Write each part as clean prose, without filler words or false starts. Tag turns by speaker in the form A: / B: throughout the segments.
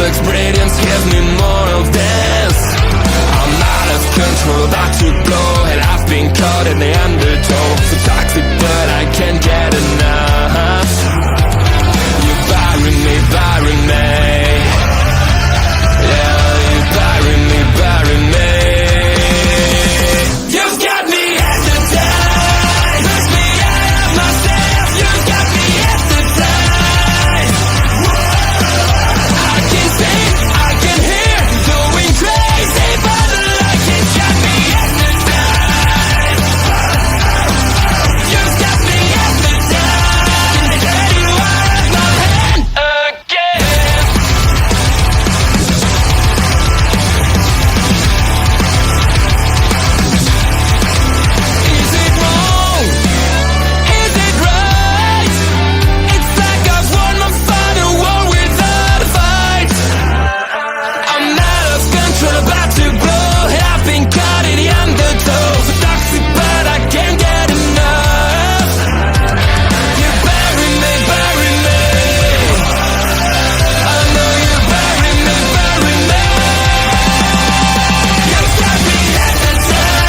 A: looks brilliant, give me more of this. I'm out of control, about to blow, and I've been caught in the undertow. So toxic, but I can't get enough. You're burying me, burying me. Yeah, you're burying me, burying me. You've got me hypnotized, push me out of myself. You've got me hypnotized. I can see, I can hear, going crazy, but the light has got me hypnotized. You've got me hypnotized. Get you out of my head again. Is it wrong? Is it right? It's like I've won my final war without a fight. I'm out of control, about to blow. I've been caught in the undertow. So toxic, but I can't get enough. You bury me, bury me. I know you bury me, bury me. You've got me hypnotized,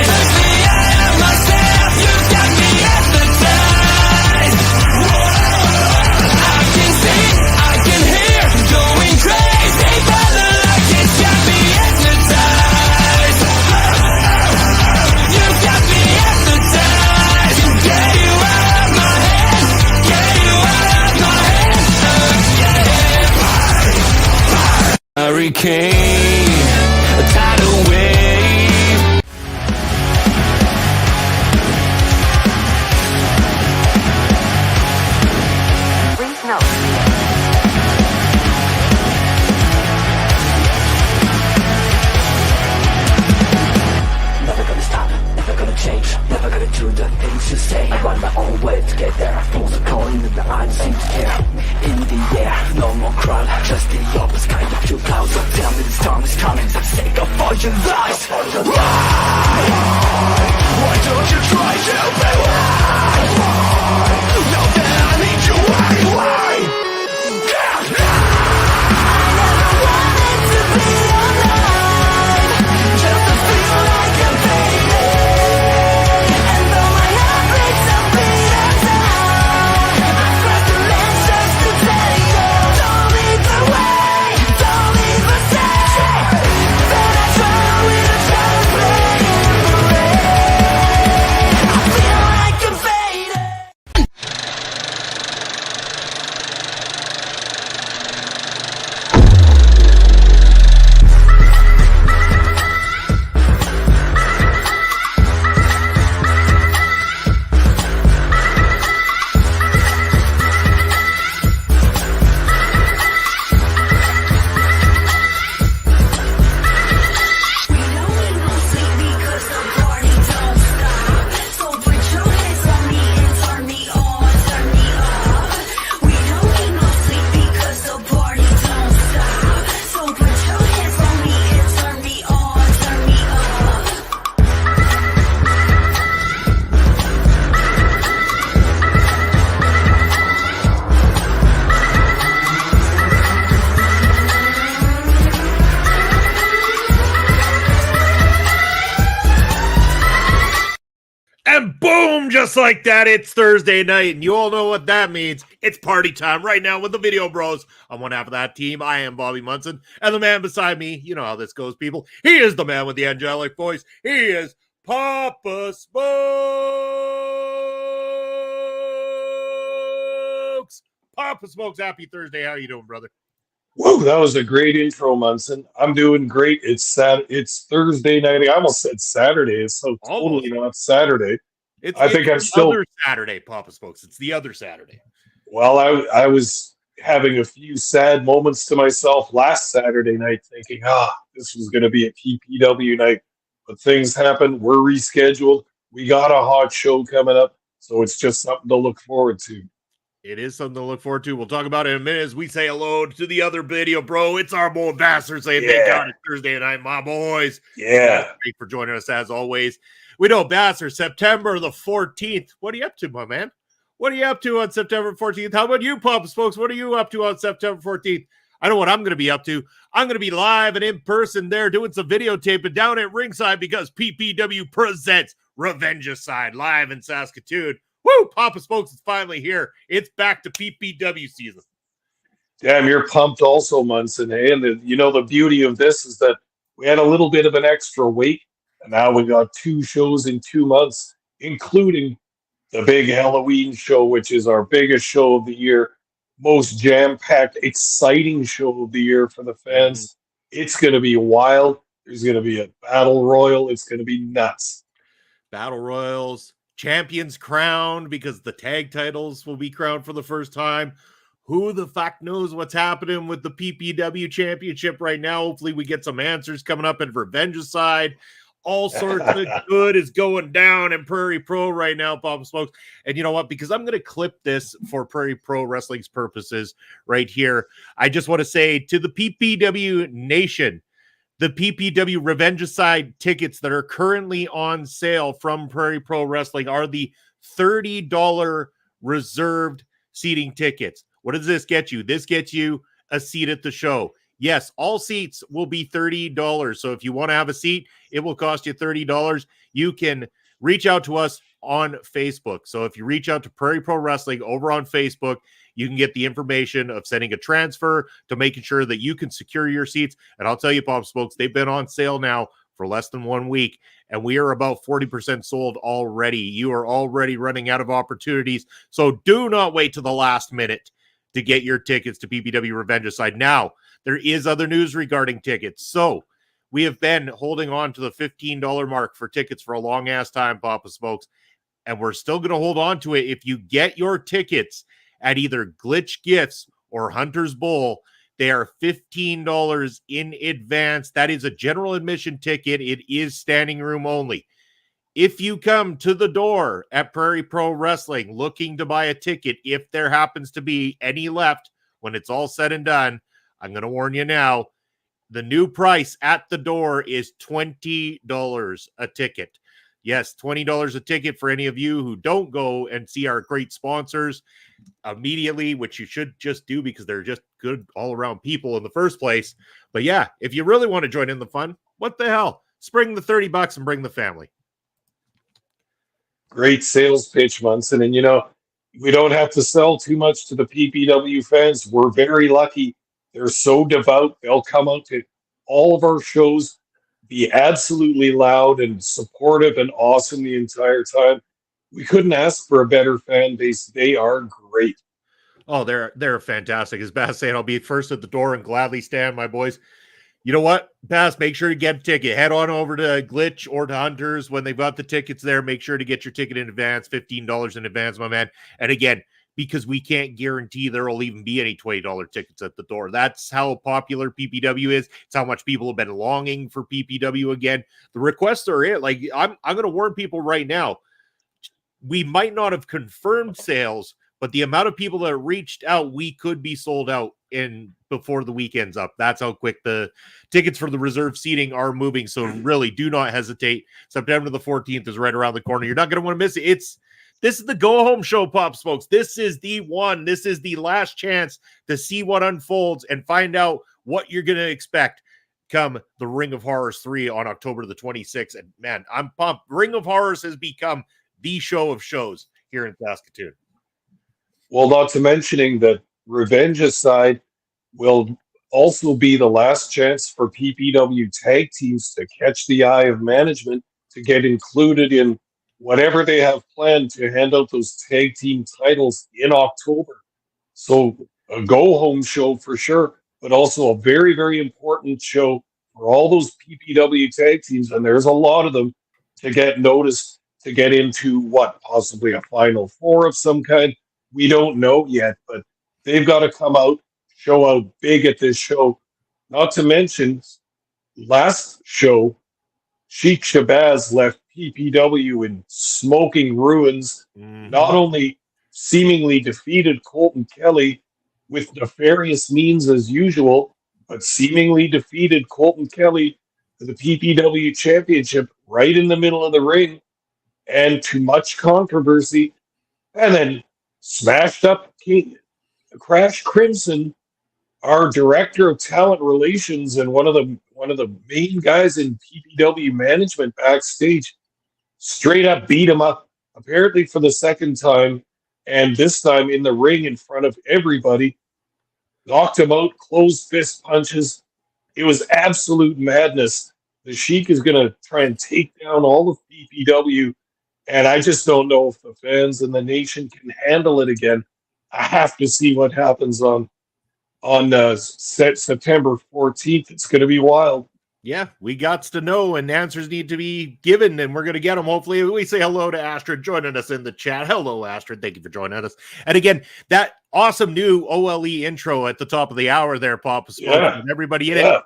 A: push me out of myself. You've got me hypnotized. I can see, I can hear, going crazy, but the light has got me hypnotized. You've got me hypnotized. Get you out of my head, get you out of my head. Hurricane, a tidal wave.
B: Please note.
C: Never gonna stop, never gonna change, never gonna do the things you say. I run my own way to get there. Fools are calling and I don't seem to care. In the air, no more crowd, just the opposite kind of few clouds. So tell me the storm is coming, for the sake of all your lies. Why don't you try to be wise? Now that I need you, why?
D: And boom, just like that, it's Thursday night, and you all know what that means. It's party time right now with the Video Bros. On one half of that team, I am Bobby Munson, and the man beside me, you know how this goes, people. He is the man with the angelic voice. He is Papa Smokes. Papa Smokes, happy Thursday. How you doing, brother?
E: Whoa, that was a great intro, Munson. I'm doing great. It's Thursday night. I almost said Saturday. It's so totally not Saturday. I think I'm still
D: other Saturday, Papa Smokes. It's the other Saturday.
E: Well, I was having a few sad moments to myself last Saturday night, thinking, this was going to be a PPW night, but things happened. We're rescheduled. We got a hot show coming up, so it's just something to look forward to.
D: It is something to look forward to. We'll talk about it in a minute as we say hello to the other video, bro. It's our boy Vassar saying thank God it's Thursday night, my boys.
E: Yeah.
D: Thanks for joining us as always. We know Vassar, September the 14th. What are you up to, my man? What are you up to on September 14th? How about you, Papa Smokes? What are you up to on September 14th? I know what I'm going to be up to. I'm going to be live and in person there doing some videotaping down at ringside because PPW presents Revengicide live in Saskatoon. Woo! Papa Smokes is finally here. It's back to PPW season.
E: Damn, you're pumped also, Munson. Hey, and the beauty of this is that we had a little bit of an extra week, and now we got 2 shows in 2 months, including the big Halloween show, which is our biggest show of the year, most jam-packed, exciting show of the year for the fans. It's going to be wild. There's going to be a battle royal. It's going to be nuts.
D: Battle royals, champions crowned because the tag titles will be crowned for the first time. Who the fuck knows what's happening with the PPW championship right now? Hopefully we get some answers coming up in Revengicide. All sorts of good is going down in Prairie Pro right now, Papa Smokes. And you know what? Because I'm going to clip this for Prairie Pro Wrestling's purposes right here. I just want to say to the PPW Nation, the PPW Revengicide tickets that are currently on sale from Prairie Pro Wrestling are the $30 reserved seating tickets. What does this get you? This gets you a seat at the show. Yes, all seats will be $30. So if you want to have a seat, it will cost you $30. You can reach out to us on Facebook. So if you reach out to Prairie Pro Wrestling over on Facebook, you can get the information of sending a transfer to making sure that you can secure your seats. And I'll tell you, Pop Smokes, they've been on sale now for less than 1 week, and we are about 40% sold already. You are already running out of opportunities. So do not wait to the last minute to get your tickets to PPW Revengicide. Now, there is other news regarding tickets. So we have been holding on to the $15 mark for tickets for a long ass time, Papa Smokes, and we're still going to hold on to it. If you get your tickets at either Glitch Gifts or Hunter's Bowl, they are $15 in advance. That is a general admission ticket. It is standing room only. If you come to the door at Prairie Pro Wrestling looking to buy a ticket, if there happens to be any left when it's all said and done, I'm going to warn you now, the new price at the door is $20 a ticket. Yes, $20 a ticket for any of you who don't go and see our great sponsors immediately, which you should just do because they're just good all-around people in the first place. But yeah, if you really want to join in the fun, what the hell? Spring the $30 and bring the family.
E: Great sales pitch, Munson. And, we don't have to sell too much to the PPW fans. We're very lucky. They're so devout. They'll come out to all of our shows, be absolutely loud and supportive and awesome the entire time. We couldn't ask for a better fan base. They are great.
D: Oh, they're fantastic. As Bass saying, I'll be first at the door and gladly stand, my boys. You know what, Bass? Make sure to get a ticket. Head on over to Glitch or to Hunters when they've got the tickets there. Make sure to get your ticket in advance, $15 in advance, my man. And again, because we can't guarantee there will even be any $20 tickets at the door. That's how popular PPW is. It's how much people have been longing for PPW again. The requests are it. Like, I'm going to warn people right now. We might not have confirmed sales, but the amount of people that reached out, we could be sold out in before the weekend's up. That's how quick the tickets for the reserve seating are moving. So really, do not hesitate. September the 14th is right around the corner. You're not going to want to miss it. This is the go-home show, Pop Smokes. This is the one. This is the last chance to see what unfolds and find out what you're going to expect come the Ring of Horrors 3 on October the 26th. And man, I'm pumped. Ring of Horrors has become the show of shows here in Saskatoon.
E: Well, not to mentioning that Revengicide will also be the last chance for PPW tag teams to catch the eye of management to get included in whatever they have planned to hand out those tag team titles in October. So a go-home show for sure, but also a very, very important show for all those PPW tag teams, and there's a lot of them, to get noticed, to get into possibly a Final Four of some kind. We don't know yet, but they've got to come out, show out big at this show. Not to mention, last show, Sheik Shabazz left PPW in smoking ruins, not only seemingly defeated Colton Kelly with nefarious means as usual, but seemingly defeated Colton Kelly to the PPW championship right in the middle of the ring, and to much controversy, and then smashed up Crash Crimson our director of talent relations and one of the main guys in PPW management backstage straight up beat him up, apparently for the second time, and this time in the ring in front of everybody. Knocked him out, closed fist punches. It was absolute madness. The Sheik is going to try and take down all of PPW, and I just don't know if the fans and the nation can handle it again. I have to see what happens on September 14th. It's going to be wild.
D: Yeah, we got to know, and answers need to be given, and we're going to get them. Hopefully, we say hello to Astrid joining us in the chat. Hello, Astrid. Thank you for joining us. And again, that awesome new OLE intro at the top of the hour there, Papa Spoke, and everybody in it.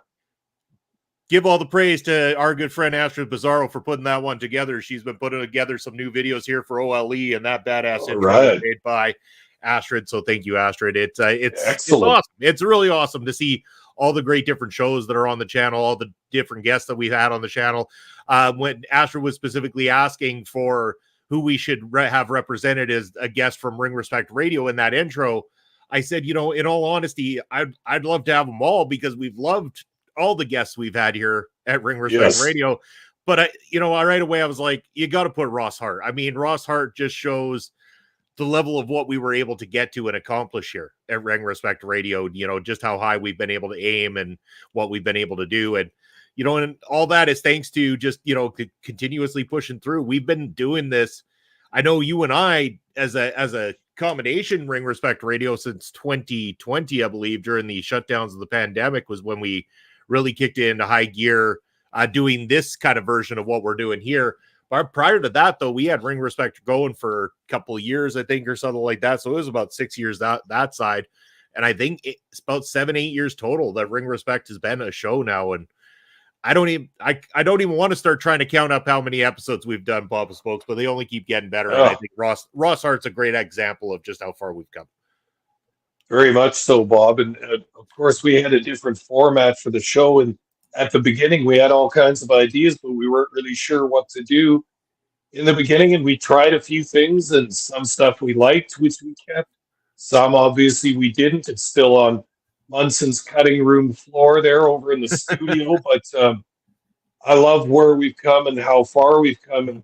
D: Give all the praise to our good friend Astrid Bizarro for putting that one together. She's been putting together some new videos here for OLE, and that badass intro made by Astrid. So thank you, Astrid. It's awesome. It's really awesome to see all the great different shows that are on the channel, all the different guests that we've had on the channel. When Astrid was specifically asking for who we should have represented as a guest from Ring Respect Radio in that intro, I said, in all honesty, I'd love to have them all, because we've loved all the guests we've had here at Ring Respect Radio. But right away I was like, you got to put Ross Hart. I mean, Ross Hart just shows the level of what we were able to get to and accomplish here at Ring Respect Radio, just how high we've been able to aim and what we've been able to do. And, and all that is thanks to just, continuously pushing through. We've been doing this. I know you and I, as a combination, Ring Respect Radio, since 2020, I believe, during the shutdowns of the pandemic was when we really kicked into high gear, doing this kind of version of what we're doing here. But prior to that, though, we had Ring Respect going for a couple of years, I think, or something like that. So it was about 6 years that side. And I think it's about 7-8 years total that Ring Respect has been a show now. And I don't even want to start trying to count up how many episodes we've done, Papa Spokes, but they only keep getting better. And I think Ross Hart's a great example of just how far we've come.
E: Very much so, Bob. And of course, we had a different format for the show. And at the beginning, we had all kinds of ideas, but we weren't really sure what to do in the beginning. And we tried a few things, and some stuff we liked, which we kept. Some, obviously, we didn't. It's still on Munson's cutting room floor there over in the studio. But I love where we've come and how far we've come. And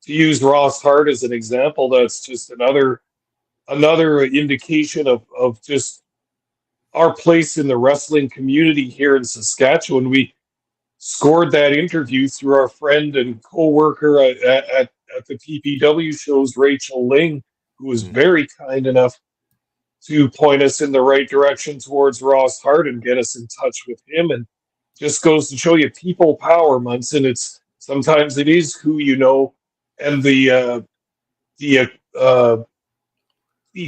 E: to use Ross Hart as an example, that's just another indication of just our place in the wrestling community here in Saskatchewan. We scored that interview through our friend and co-worker at the PPW shows, Rachel Ling, who was very kind enough to point us in the right direction towards Ross Hart and get us in touch with him. And just goes to show you people power, Munson. It's sometimes it is who you know and the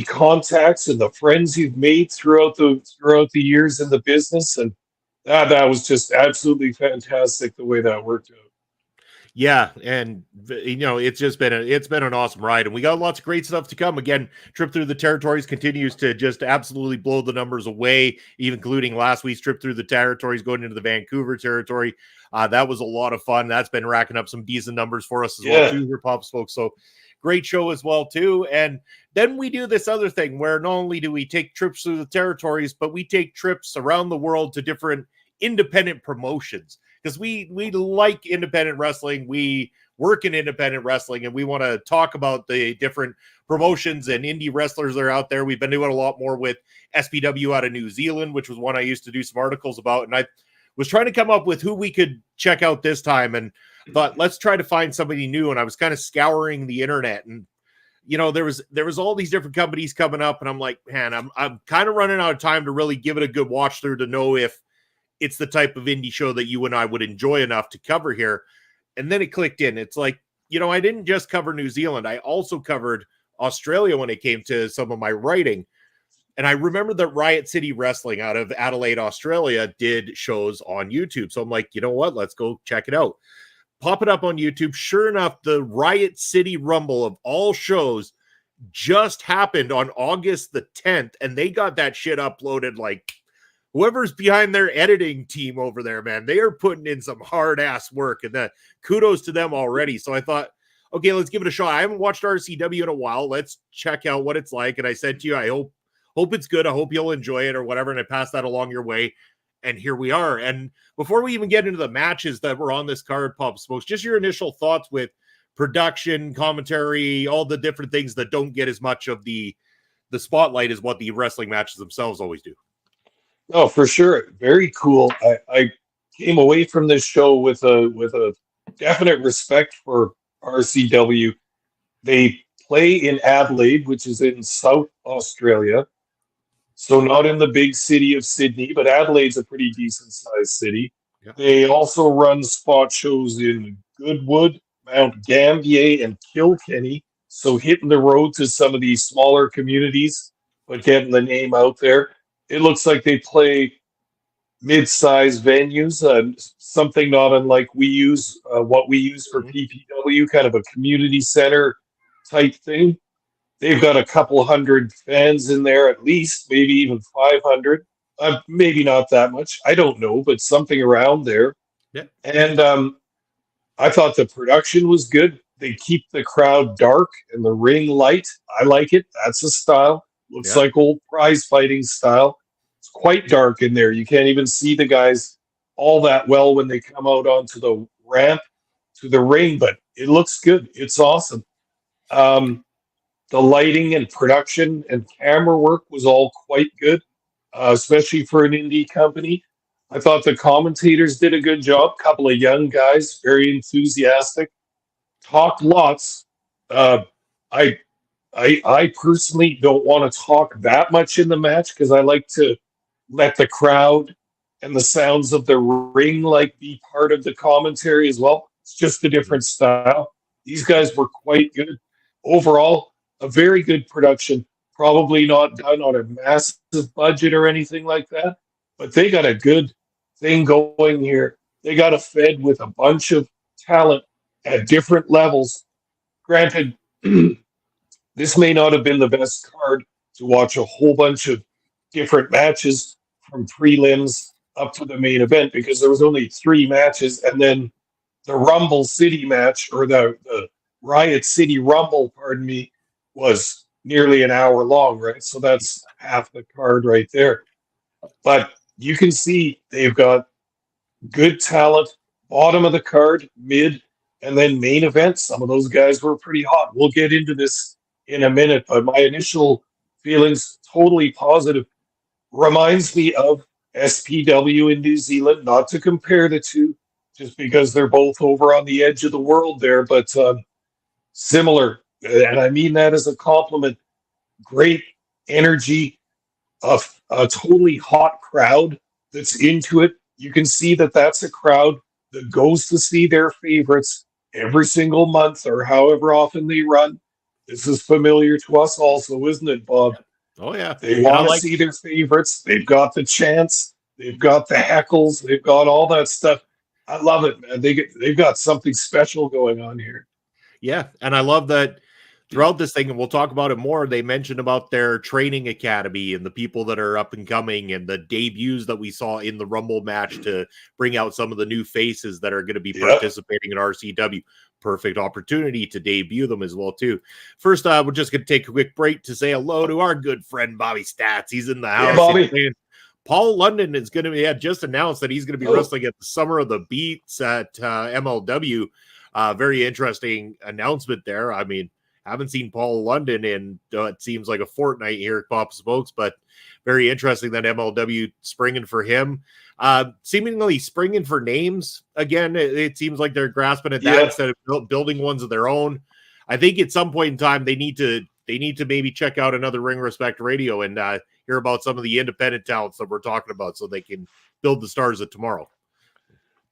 E: contacts and the friends you've made throughout the years in the business. And that was just absolutely fantastic the way that worked out.
D: Yeah, and it's been an awesome ride, and we got lots of great stuff to come. Again, Trip Through the Territories continues to just absolutely blow the numbers away, even including last week's Trip Through the Territories going into the Vancouver territory. That was a lot of fun. That's been racking up some decent numbers for us as well too, here, Pops folks. So great show as well too. And then we do this other thing where not only do we take trips through the territories, but we take trips around the world to different independent promotions, because we like independent wrestling. We work in independent wrestling, and we want to talk about the different promotions and indie wrestlers that are out there. We've been doing a lot more with SPW out of New Zealand, which was one I used to do some articles about. And I was trying to come up with who we could check out this time, and thought, let's try to find somebody new. And I was kind of scouring the internet, and there was all these different companies coming up, and I'm like, man, I'm kind of running out of time to really give it a good watch through to know if it's the type of indie show that you and I would enjoy enough to cover here. And then it clicked in. It's like, I didn't just cover New Zealand. I also covered Australia when it came to some of my writing. And I remember that Riot City Wrestling out of Adelaide, Australia did shows on YouTube. So I'm like, you know what? Let's go check it out. Pop it up on YouTube. Sure enough, the Riot City Rumble of all shows just happened on August the 10th. And they got that shit uploaded like, whoever's behind their editing team over there, man, they are putting in some hard ass work, and that kudos to them already. So I thought, okay, let's give it a shot. I haven't watched RCW in a while. Let's check out what it's like. And I said to you, I hope it's good. I hope you'll enjoy it or whatever. And I pass that along your way. And here we are. And before we even get into the matches that were on this card, Pop Smokes, just your initial thoughts with production, commentary, all the different things that don't get as much of the spotlight as what the wrestling matches themselves always do.
E: Oh, for sure. Very cool. I came away from this show with a definite respect for RCW. They play in Adelaide, which is in South Australia. So not in the big city of Sydney, but Adelaide's a pretty decent sized city.
D: Yeah.
E: They also run spot shows in Goodwood, Mount Gambier, and Kilkenny. So hitting the road to some of these smaller communities, but getting the name out there. It looks like they play mid-sized venues, something not unlike what we use for PPW, kind of a community center type thing. They've got a couple hundred fans in there at least, maybe even 500. Maybe not that much. I don't know, but something around there.
D: Yeah.
E: And I thought the production was good. They keep the crowd dark and the ring light. I like it. That's a style. Looks like old prize fighting style. It's quite dark in there. You can't even see the guys all that well when they come out onto the ramp to the ring, but it looks good. It's awesome. The lighting and production and camera work was all quite good, especially for an indie company. I thought the commentators did a good job. A couple of young guys, very enthusiastic, talked lots. I personally don't want to talk that much in the match because I like to let the crowd and the sounds of the ring be part of the commentary as well. It's just a different style. These guys were quite good. Overall, a very good production. Probably not done on a massive budget or anything like that, but they got a good thing going here. They got a Fed with a bunch of talent at different levels. Granted, this may not have been the best card to watch a whole bunch of different matches from prelims up to the main event because there was only 3 matches, and then the Rumble City match, or the Riot City Rumble, pardon me, was nearly an hour long, right? So that's half the card right there. But you can see they've got good talent, bottom of the card, mid, and then main event. Some of those guys were pretty hot. We'll get into this in a minute, but my initial feelings totally positive. Reminds me of SPW in New Zealand, not to compare the two, just because they're both over on the edge of the world there, but similar. And I mean that as a compliment. Great energy, a totally hot crowd that's into it. You can see that that's a crowd that goes to see their favorites every single month or however often they run. This is familiar to us also, isn't it, Bob?
D: Oh, yeah.
E: They want to see their favorites. They've got the chants. They've got the heckles. They've got all that stuff. I love it, man. They've got something special going on here.
D: Yeah, and I love that throughout this thing, and we'll talk about it more, they mentioned about their training academy and the people that are up and coming and the debuts that we saw in the Rumble match to bring out some of the new faces that are going to be participating in RCW. Perfect opportunity to debut them as well, too. First, we're just going to take a quick break to say hello to our good friend, Bobby Stats. He's in the house.
E: Yeah, Bobby.
D: Paul London is going to be just announced that he's going to be wrestling at the Summer of the Beats at MLW. Very interesting announcement there. I mean, haven't seen Paul London in it seems like a fortnight here at Pop Smokes, but very interesting that MLW springing for him. Seemingly springing for names again. It seems like they're grasping at that instead of building ones of their own. I think at some point in time they need to maybe check out another Ring Respect Radio and hear about some of the independent talents that we're talking about, so they can build the stars of tomorrow.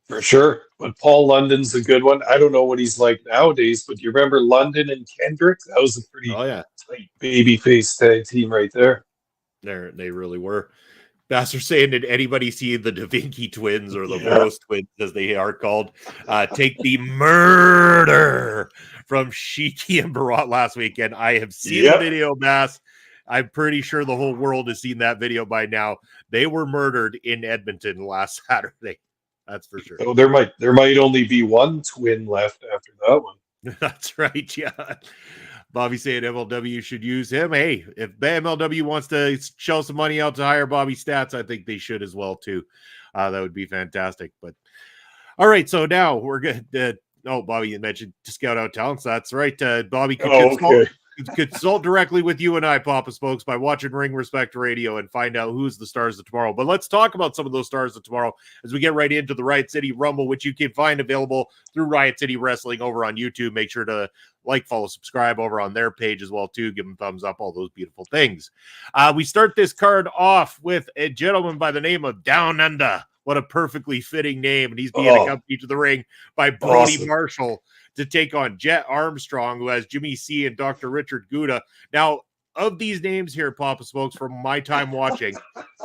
E: For sure. But Paul London's a good one. I don't know what he's like nowadays, but you remember London and Kendrick? That was a pretty tight babyface tag team right there.
D: They really were. Bass are saying, did anybody see the Da Vinci twins, or the Rose twins as they are called, take the murder from Shiki and Barat last weekend? I have seen the video, Bass. I'm pretty sure the whole world has seen that video by now. They were murdered in Edmonton last Saturday. That's for sure.
E: Oh, there might only be one twin left after that one.
D: That's right, yeah. Bobby saying MLW should use him. Hey, if the MLW wants to shell some money out to hire Bobby Stats, I think they should as well too. That would be fantastic. But all right, so now we're good. Bobby, you mentioned to scout out talents. That's right. Bobby could consult directly with you and I, Papa Spokes, by watching Ring Respect Radio and find out who's the stars of tomorrow. But let's talk about some of those stars of tomorrow as we get right into the Riot City Rumble, which you can find available through Riot City Wrestling over on YouTube. Make sure to like, follow, subscribe over on their page as well, too. Give them thumbs up, all those beautiful things. We start this card off with a gentleman by the name of Down Under. What a perfectly fitting name. And he's being accompanied to the ring by Brody Marshall to take on Jet Armstrong, who has Jimmy C and Dr. Richard Gouda. Now, of these names here, Papa Smokes, from my time watching,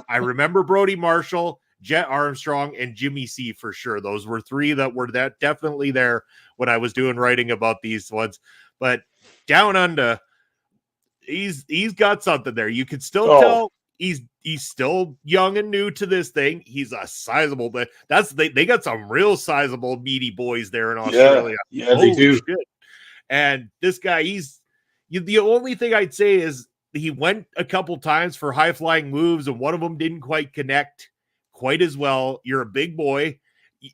D: I remember Brody Marshall, Jet Armstrong, and Jimmy C for sure. Those were three that were definitely there when I was doing writing about these ones. But Down Under, he's got something there. You can still tell he's still young and new to this thing. He's a sizable, but they got some real sizable meaty boys there in Australia.
E: Yeah, they do.
D: Shit. And this guy, the only thing I'd say is he went a couple times for high flying moves, and one of them didn't quite connect quite as well. You're a big boy.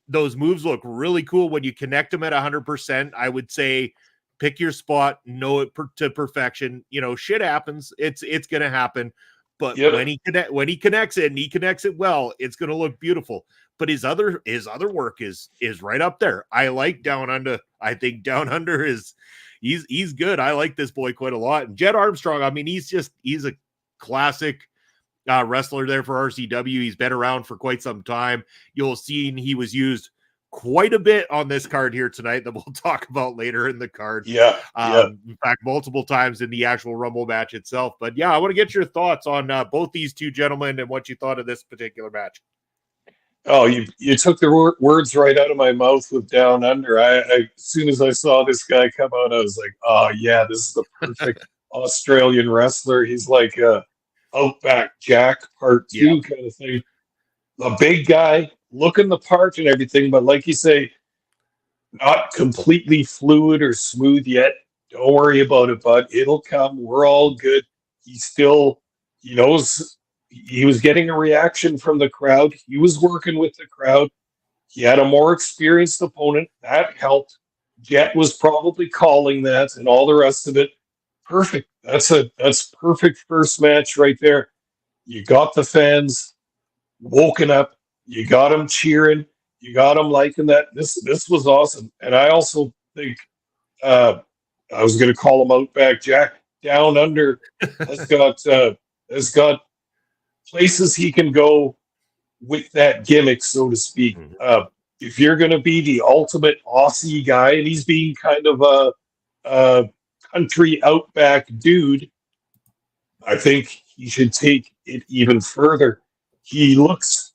D: Those moves look really cool when you connect them at 100%. I would say pick your spot, know it to perfection. Shit happens. It's going to happen. But when he connects it and he connects it well, it's going to look beautiful. But his other work is right up there. I like Down Under. I think Down Under he's good. I like this boy quite a lot. And Jet Armstrong, I mean, he's a classic wrestler there for RCW. He's been around for quite some time. You'll see he was used quite a bit on this card here tonight that we'll talk about later in the card. In fact, multiple times in the actual Rumble match itself. But I want to get your thoughts on both these two gentlemen and what you thought of this particular match.
E: Oh, you took the words right out of my mouth with Down Under. I as soon as I saw this guy come out, I was like, oh yeah, this is the perfect Australian wrestler. He's like a Outback Jack Part 2 kind of thing. A big guy, looking the part and everything, but like you say, not completely fluid or smooth yet. Don't worry about it, bud. It'll come. We're all good. He knows he was getting a reaction from the crowd. He was working with the crowd. He had a more experienced opponent. That helped. Jet was probably calling that and all the rest of it. Perfect. That's perfect first match right there. You got the fans woken up. You got them cheering. You got them liking that. This was awesome. And I also think I was going to call him Outback Jack. Down Under has got places he can go with that gimmick, so to speak. If you're going to be the ultimate Aussie guy, and he's being kind of a country outback dude, I think he should take it even further. He looks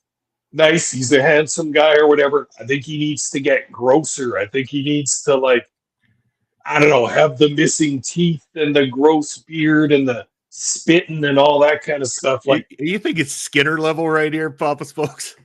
E: nice. He's a handsome guy or whatever. I think he needs to get grosser. I think he needs to, have the missing teeth and the gross beard and the spitting and all that kind of stuff.
D: You think it's Skinner level right here, Papa's folks?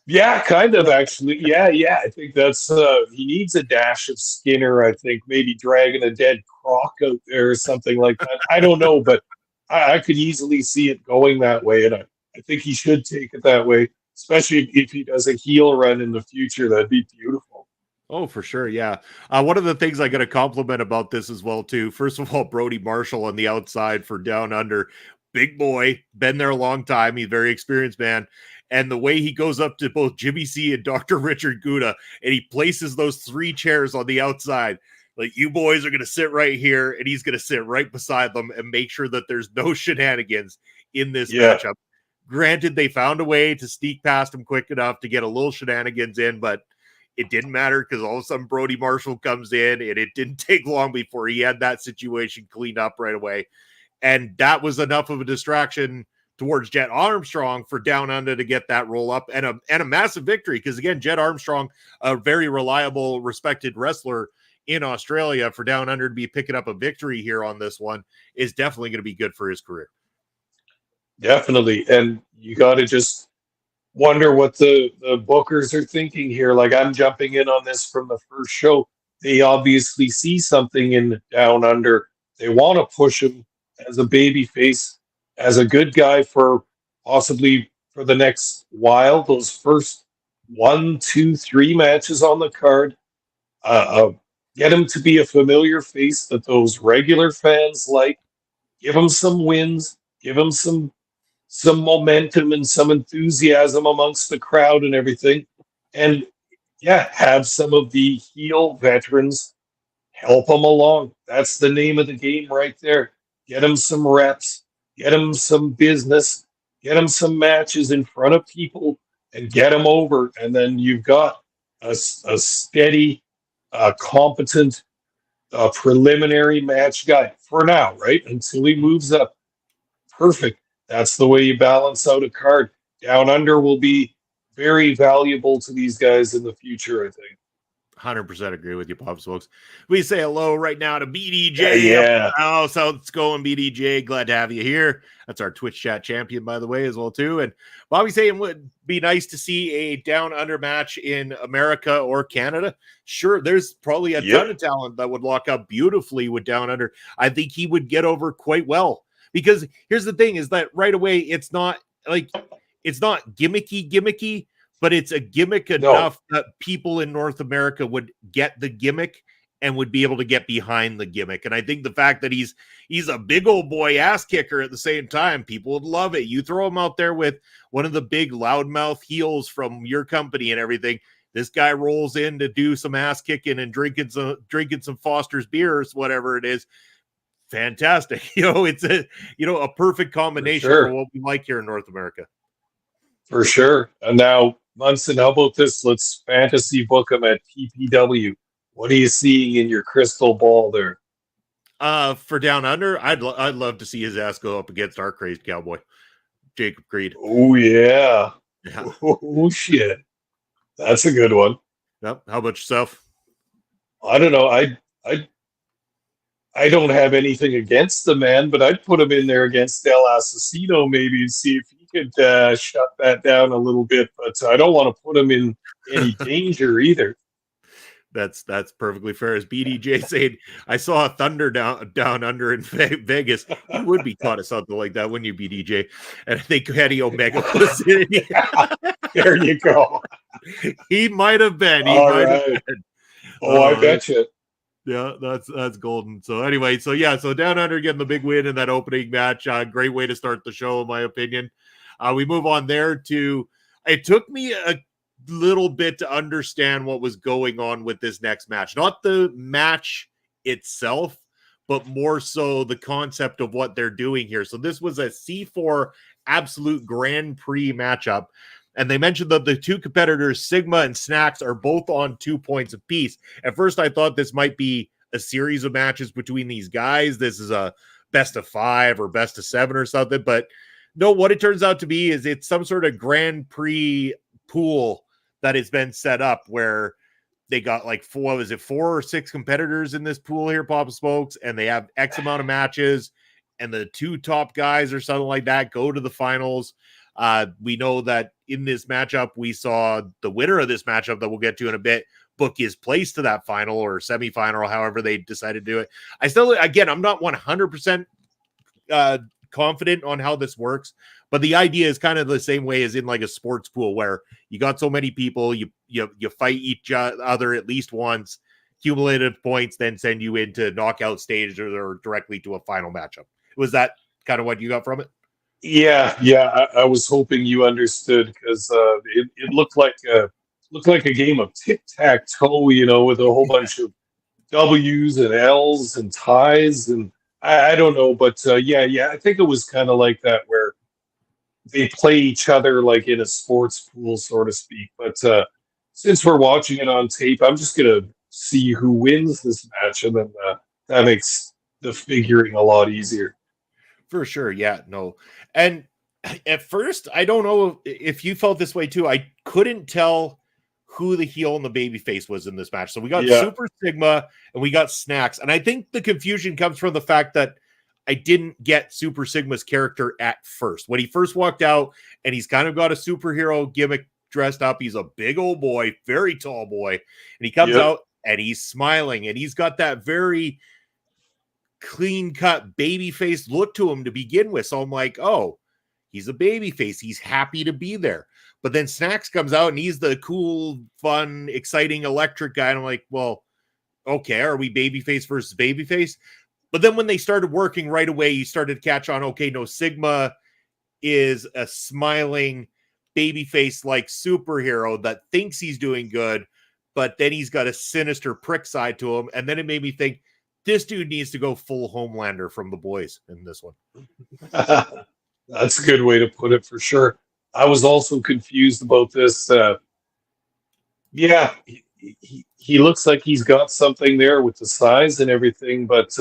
E: Yeah, kind of actually. Yeah. I think that's he needs a dash of Skinner. I think maybe dragging a dead croc out there or something like that. I don't know, but I could easily see it going that way, and I think he should take it that way. Especially if he does a heel run in the future, that'd be beautiful.
D: Oh, for sure. Yeah. One of the things I got to compliment about this as well, too. First of all, Brody Marshall on the outside for Down Under. Big boy, been there a long time. He's a very experienced man. And the way he goes up to both Jimmy C and Dr. Richard Gouda, and he places those 3 chairs on the outside. Like, you boys are going to sit right here, and he's going to sit right beside them and make sure that there's no shenanigans in this matchup. Granted, they found a way to sneak past him quick enough to get a little shenanigans in, but it didn't matter because all of a sudden Brody Marshall comes in, and it didn't take long before he had that situation cleaned up right away. And that was enough of a distraction towards Jet Armstrong for Down Under to get that roll up and a massive victory. Because again, Jet Armstrong, a very reliable, respected wrestler in Australia, for Down Under to be picking up a victory here on this one is definitely going to be good for his career.
E: Definitely. And you got to just wonder what the bookers are thinking here. Like, I'm jumping in on this from the first show. They obviously see something in Down Under They want to push him as a baby face, as a good guy for possibly for the next while. Those first 1, 2, 3 matches on the card, get him to be a familiar face that those regular fans like. Give him some wins. Give him some momentum and some enthusiasm amongst the crowd and everything. And yeah, have some of the heel veterans help them along. That's the name of the game right there. Get them some reps, get them some business, get them some matches in front of people, and get them over. And then you've got a steady, competent, preliminary match guy for now, right? Until he moves up. Perfect. That's the way you balance out a card. Down under will be very valuable to these guys in the future, I think.
D: 100% agree with you, Pop Smokes. We say hello right now to BDJ.
E: Yeah.
D: Oh, so it's going, BDJ. Glad to have you here. That's our Twitch chat champion, by the way, as well, too. And Bobby saying would be nice to see a down under match in America or Canada. Sure, there's probably a ton of talent that would lock up beautifully with down under. I think he would get over quite well. Because here's the thing is that right away, it's not gimmicky, but it's a gimmick enough that people in North America would get the gimmick and would be able to get behind the gimmick. And I think the fact that he's a big old boy ass kicker at the same time, people would love it. You throw him out there with one of the big loudmouth heels from your company and everything. This guy rolls in to do some ass kicking and drinking some Foster's beers, whatever it is. Fantastic. It's a perfect combination for what we like here in North America.
E: For sure. And now, Munson, how about this? Let's fantasy book him at PPW. What are you seeing in your crystal ball there?
D: For down under, I'd love to see his ass go up against our crazed cowboy, Jacob Creed.
E: Oh yeah.
D: Yeah.
E: Oh shit. That's a good one.
D: Yep. How about yourself?
E: I don't know. I don't have anything against the man, but I'd put him in there against El Assassino maybe and see if he could shut that down a little bit. But I don't want to put him in any danger either.
D: That's perfectly fair. As BDJ saying, I saw a Thunder down under in Vegas. You would be caught at something like that, wouldn't you, BDJ? And I think Eddie Omega was in it.
E: There you go.
D: He might have been.
E: Oh, I bet you.
D: Yeah, that's golden. So anyway, so down under getting the big win in that opening match. Great way to start the show, in my opinion. We move on there to. It took me a little bit to understand what was going on with this next match. Not the match itself, but more so the concept of what they're doing here. So this was a C4 Absolute Grand Prix matchup. And they mentioned that the two competitors, Sigma and Snacks, are both on 2 points apiece. At first, I thought this might be a series of matches between these guys. This is a best of 5 or best of 7 or something. But no, what it turns out to be is it's some sort of Grand Prix pool that has been set up where they got like 4 or 6 competitors in this pool here, Papa Smokes, and they have X amount of matches, and the 2 top guys or something like that go to the finals. We know that in this matchup, we saw the winner of this matchup that we'll get to in a bit book his place to that final or semifinal, or however they decided to do it. I still, again, I'm not 100% confident on how this works, but the idea is kind of the same way as in like a sports pool where you got so many people, you fight each other at least once, cumulative points, then send you into knockout stage or directly to a final matchup. Was that kind of what you got from it?
E: Yeah. I was hoping you understood because it looked like a game of tic-tac-toe, with a whole bunch of W's and L's and ties, and I don't know, but I think it was kind of like that where they play each other like in a sports pool, so to speak. But since we're watching it on tape, I'm just gonna see who wins this match, and then that makes the figuring a lot easier.
D: For sure, yeah, no. And at first, I don't know if you felt this way too. I couldn't tell who the heel and the babyface was in this match. So we got Super Sigma and we got Snacks. And I think the confusion comes from the fact that I didn't get Super Sigma's character at first. When he first walked out, and he's kind of got a superhero gimmick dressed up. He's a big old boy, very tall boy. And he comes out and he's smiling and he's got that very clean-cut baby-faced look to him to begin with. So I'm like, oh, he's a baby-face. He's happy to be there. But then Snacks comes out and he's the cool, fun, exciting, electric guy. And I'm like, well, okay, are we babyface versus babyface? But then when they started working right away, you started to catch on, okay, no, Sigma is a smiling babyface-like superhero that thinks he's doing good, but then he's got a sinister prick side to him. And then it made me think, this dude needs to go full Homelander from The Boys in this one.
E: That's a good way to put it for sure. I was also confused about this. Yeah, he looks like he's got something there with the size and everything, but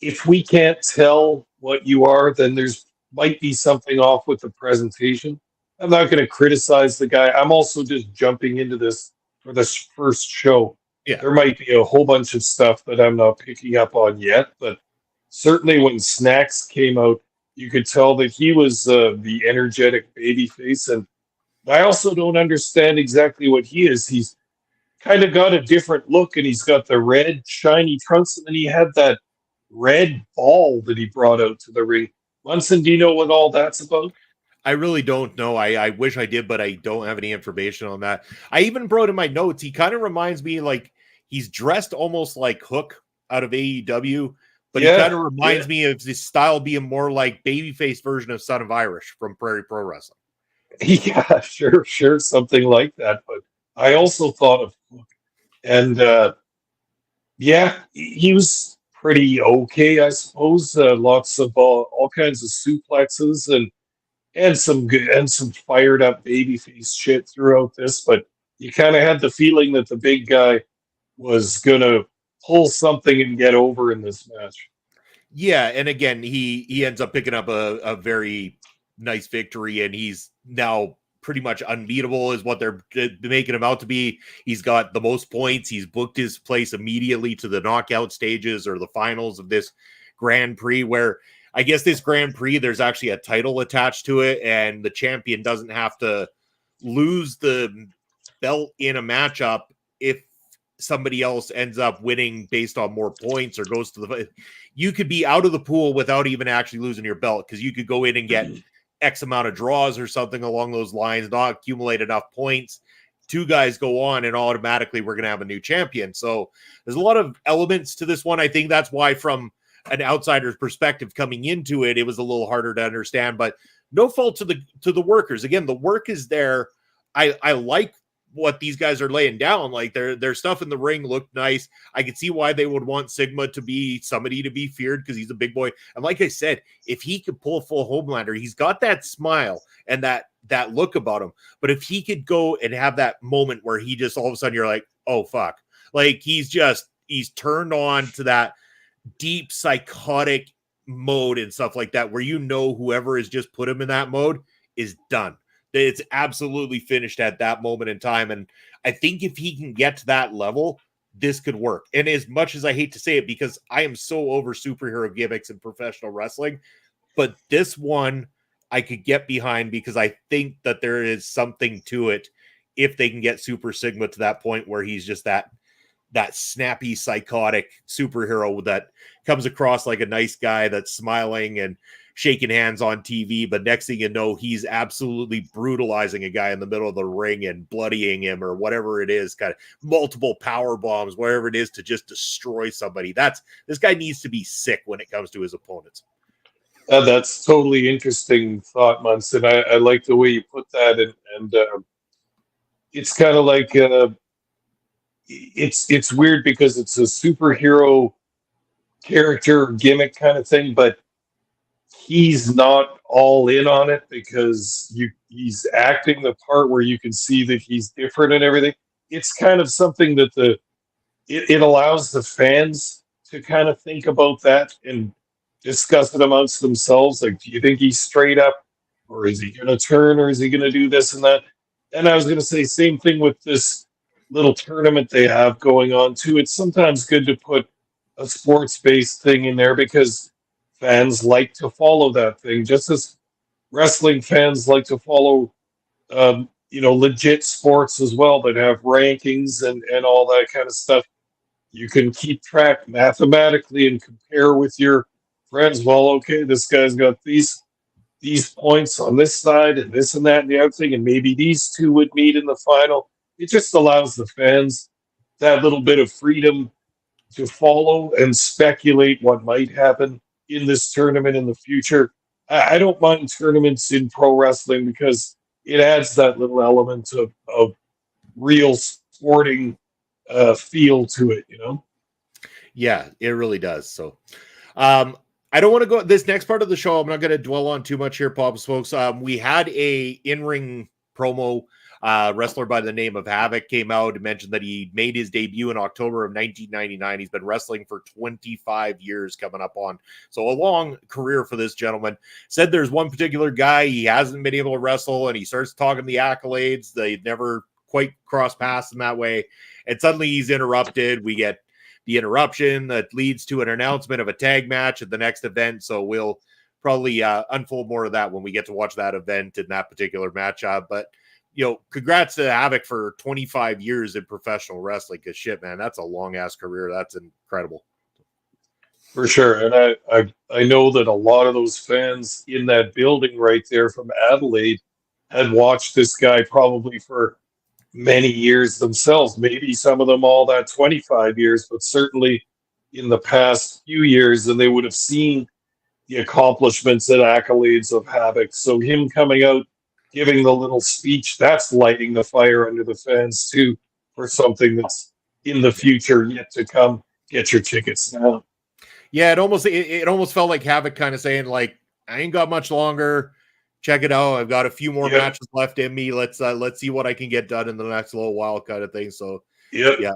E: if we can't tell what you are, then there's might be something off with the presentation. I'm not going to criticize the guy. I'm also just jumping into this for this first show.
D: Yeah.
E: There might be a whole bunch of stuff that I'm not picking up on yet, but certainly when Snacks came out, you could tell that he was the energetic babyface. And I also don't understand exactly what he is. He's kind of got a different look, and he's got the red shiny trunks, and then he had that red ball that he brought out to the ring. Munson, do you know what all that's about?
D: I really don't know. I wish I did, but I don't have any information on that. I even wrote in my notes, he kind of reminds me like he's dressed almost like Hook out of AEW, but he kind of reminds me of his style being more like babyface version of Son of Irish from Prairie Pro Wrestling.
E: Yeah, sure, something like that. But I also thought of Hook, and he was pretty okay, I suppose. Lots of all kinds of suplexes and some good and some fired up babyface shit throughout this. But you kind of had the feeling that the big guy was gonna pull something and get over in this match.
D: Yeah, and again, he ends up picking up a very nice victory, and he's now pretty much unbeatable is what they're making him out to be. He's got the most points. He's booked his place immediately to the knockout stages or the finals of this Grand Prix, where I guess this Grand Prix, there's actually a title attached to it, and the champion doesn't have to lose the belt in a matchup if somebody else ends up winning based on more points or goes to the... You could be out of the pool without even actually losing your belt, because you could go in and get X amount of draws or something along those lines, not accumulate enough points. Two guys go on and automatically we're going to have a new champion. So there's a lot of elements to this one. I think that's why from an outsider's perspective coming into it, it was a little harder to understand, but no fault to the workers. Again, the work is there. I like what these guys are laying down. Like their stuff in the ring looked nice. I could see why they would want Sigma to be somebody to be feared, because he's a big boy. And like I said, if he could pull full Homelander, he's got that smile and that look about him. But if he could go and have that moment where he just all of a sudden you're like, oh fuck, like he's turned on to that deep psychotic mode and stuff like that, where whoever has just put him in that mode is done. It's absolutely finished at that moment in time. And I think if he can get to that level, this could work. And as much as I hate to say it, because I am so over superhero gimmicks in professional wrestling, but this one I could get behind, because I think that there is something to it if they can get Super Sigma to that point where he's just that snappy, psychotic superhero that comes across like a nice guy that's smiling and shaking hands on TV, but next thing you know, he's absolutely brutalizing a guy in the middle of the ring and bloodying him or whatever it is, kind of multiple power bombs, whatever it is, to just destroy somebody. This guy needs to be sick when it comes to his opponents.
E: That's totally interesting thought, Munson. I like the way you put that, and it's kind of like it's weird because it's a superhero character gimmick kind of thing, but he's not all in on it because he's acting the part where you can see that he's different and everything. It's kind of something that it allows the fans to kind of think about that and discuss it amongst themselves. Like, do you think he's straight up, or is he going to turn, or is he going to do this and that? And I was going to say same thing with this little tournament they have going on too. It's sometimes good to put a sports-based thing in there because fans like to follow that thing, just as wrestling fans like to follow, legit sports as well that have rankings and all that kind of stuff. You can keep track mathematically and compare with your friends. Well, okay, this guy's got these points on this side and this and that and the other thing, and maybe these two would meet in the final. It just allows the fans that little bit of freedom to follow and speculate what might happen in this tournament in the future. I don't mind tournaments in pro wrestling because it adds that little element of real sporting feel to it, you know?
D: Yeah, it really does. So, I don't want to go this next part of the show. I'm not going to dwell on too much here, Pops, folks. We had a in-ring promo. Wrestler by the name of Havoc came out and mentioned that he made his debut in October of 1999. He's been wrestling for 25 years coming up on. So a long career for this gentleman. Said there's one particular guy he hasn't been able to wrestle, and he starts talking the accolades. They never quite cross paths in that way. And suddenly he's interrupted. We get the interruption that leads to an announcement of a tag match at the next event. So we'll probably unfold more of that when we get to watch that event in that particular match. But you know, congrats to Havoc for 25 years in professional wrestling. Cause shit, man, that's a long ass career. That's incredible.
E: For sure. And I know that a lot of those fans in that building right there from Adelaide had watched this guy probably for many years themselves, maybe some of them all that 25 years, but certainly in the past few years, and they would have seen the accomplishments and accolades of Havoc. So him coming out, giving the little speech, that's lighting the fire under the fans too for something that's in the future yet to come. Get your tickets now.
D: Yeah, it almost felt like Havoc kind of saying, like, I ain't got much longer. Check it out. I've got a few more matches left in me. Let's see what I can get done in the next little while, kind of thing. So yeah.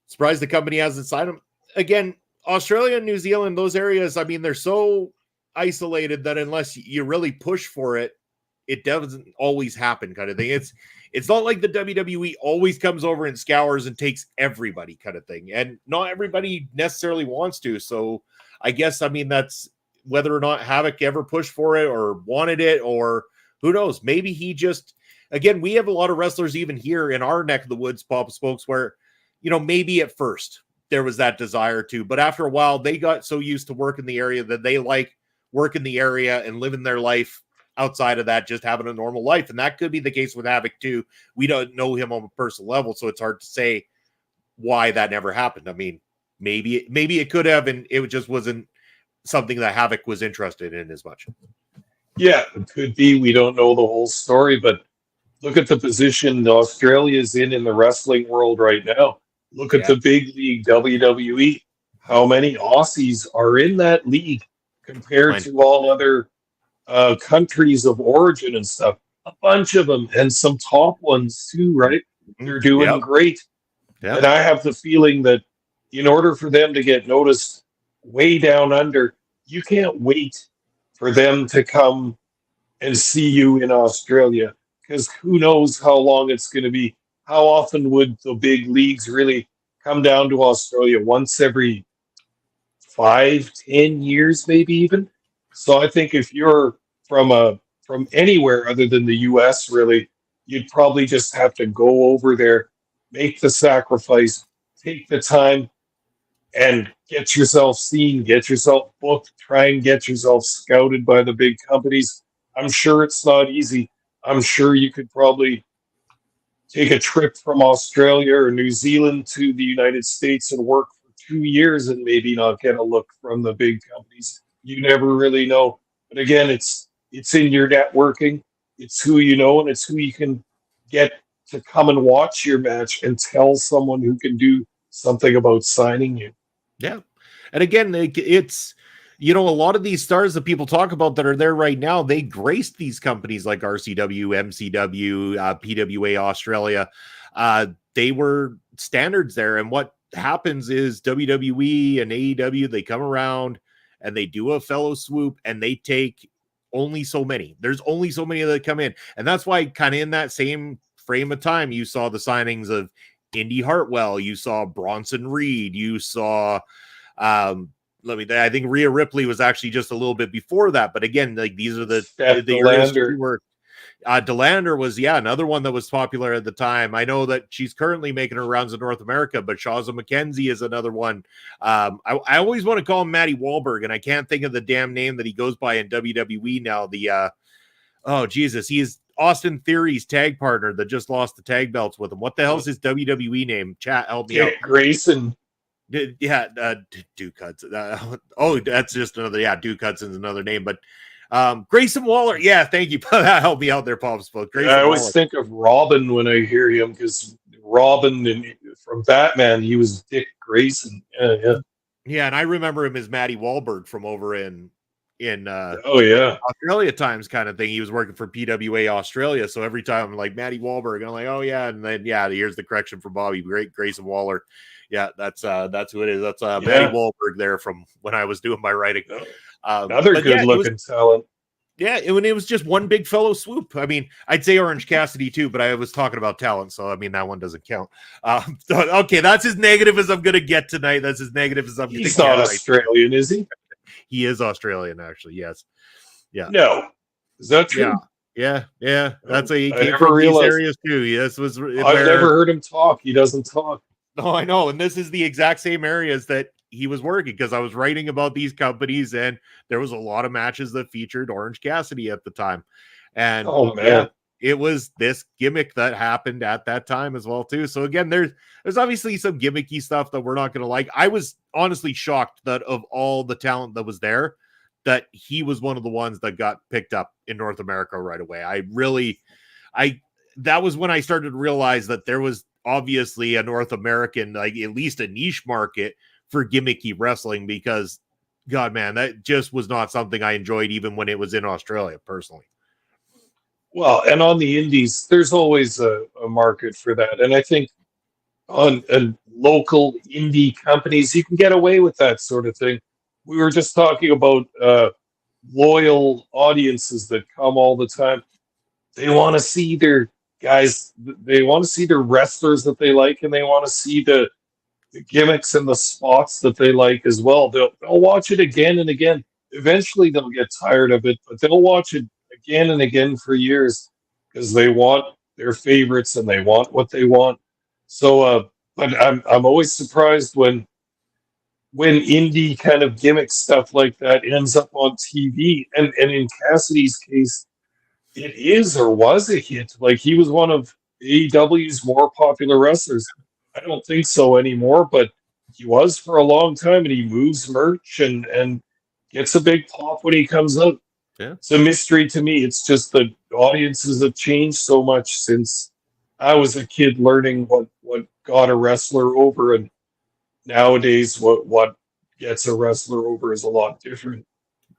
D: Surprised the company hasn't signed them. Again, Australia and New Zealand, those areas, I mean, they're so isolated that unless you really push for it, it doesn't always happen, kind of thing. It's not like the WWE always comes over and scours and takes everybody, kind of thing. And not everybody necessarily wants to. So I guess, I mean, that's whether or not Havoc ever pushed for it or wanted it, or who knows, maybe he just, again, we have a lot of wrestlers even here in our neck of the woods, Pop Spokes, where, you know, maybe at first there was that desire to, but after a while they got so used to work in the area that they like work in the area and living their life outside of that, just having a normal life. And that could be the case with Havoc too. We don't know him on a personal level, so it's hard to say why that never happened. I mean, maybe it could have, and it just wasn't something that Havoc was interested in as much.
E: Yeah, it could be. We don't know the whole story, but look at the position Australia's in the wrestling world right now. Look at the big league, WWE. How many Aussies are in that league compared to all other countries of origin and stuff? A bunch of them, and some top ones too, right? They're doing great. Yep. And I have the feeling that in order for them to get noticed way down under, you can't wait for them to come and see you in Australia, because who knows how long it's going to be. How often would the big leagues really come down to Australia? Once every 5-10 years, maybe even. So I think if you're from anywhere other than the US, really, you'd probably just have to go over there, make the sacrifice, take the time, and get yourself seen, get yourself booked, try and get yourself scouted by the big companies. I'm sure it's not easy. I'm sure you could probably take a trip from Australia or New Zealand to the United States and work for 2 years and maybe not get a look from the big companies. You never really know. But again, it's in your networking. It's who you know, and it's who you can get to come and watch your match and tell someone who can do something about signing you.
D: Yeah. And again, it's, you know, a lot of these stars that people talk about that are there right now, they graced these companies like RCW, MCW, PWA Australia. They were standards there. And what happens is WWE and AEW, they come around and they do a fellow swoop and they take only so many. There's only so many that come in. And that's why kind of in that same frame of time, you saw the signings of Indy Hartwell, you saw Bronson Reed, you saw, I think Rhea Ripley was actually just a little bit before that. But again, like these are the years where Delander was, another one that was popular at the time. I know that she's currently making her rounds in North America, but Shaza McKenzie is another one. I always want to call him Matty Wahlberg, and I can't think of the damn name that he goes by in WWE now. Oh, Jesus, he's Austin Theory's tag partner that just lost the tag belts with him. What the hell's his WWE name? Chat, help me out.
E: Grayson.
D: Duke Hudson. That's just another, Duke Hudson's another name, but Grayson Waller. Yeah, thank you. That helped me out there, Pop Spoke.
E: I always think of Robin when I hear him, because Robin from Batman, he was Dick Grayson.
D: Yeah, and I remember him as Matty Wahlberg from over in Australia times kind of thing. He was working for PWA Australia, so every time I'm like Matty Wahlberg, I'm like, oh yeah, and then here's the correction from Bobby. Great Grayson Waller. Yeah, that's who it is. That's Matty Wahlberg there from when I was doing my writing.
E: Another good looking talent.
D: Yeah, it was just one big fellow swoop. I mean, I'd say Orange Cassidy too, but I was talking about talent, so I mean that one doesn't count. Okay, that's as negative as I'm gonna get tonight. That's as negative as I'm gonna get.
E: He's not Australian, is he?
D: He is Australian, actually. Yes. Yeah.
E: No. Is that true?
D: Yeah. That's he
E: I
D: came
E: never
D: from these
E: realized.
D: areas too. Yes,
E: I've never heard him talk. He doesn't talk.
D: No, I know, and this is the exact same areas that he was working, because I was writing about these companies, and there was a lot of matches that featured Orange Cassidy at the time. And it was this gimmick that happened at that time as well too. So again, there's obviously some gimmicky stuff that we're not going to like. I was honestly shocked that of all the talent that was there, that he was one of the ones that got picked up in North America right away. That was when I started to realize that there was obviously a North American, like at least a niche market for gimmicky wrestling, because God, man, that just was not something I enjoyed even when it was in Australia personally.
E: Well, and on the indies, there's always a market for that. And I think on local indie companies, you can get away with that sort of thing. We were just talking about loyal audiences that come all the time. They want to see their guys, they want to see their wrestlers that they like, and they want to see the gimmicks and the spots that they like as well. They'll watch it again and again. Eventually they'll get tired of it, but they'll watch it again and again for years, because they want their favorites and they want what they want. So but I'm always surprised when indie kind of gimmick stuff like that ends up on TV. And in Cassidy's case, it is or was a hit. Like, he was one of AEW's more popular wrestlers. I don't think so anymore, but he was for a long time, and he moves merch and gets a big pop when he comes out.
D: Yeah.
E: It's a mystery to me. It's just the audiences have changed so much since I was a kid learning what got a wrestler over, and nowadays what gets a wrestler over is a lot different.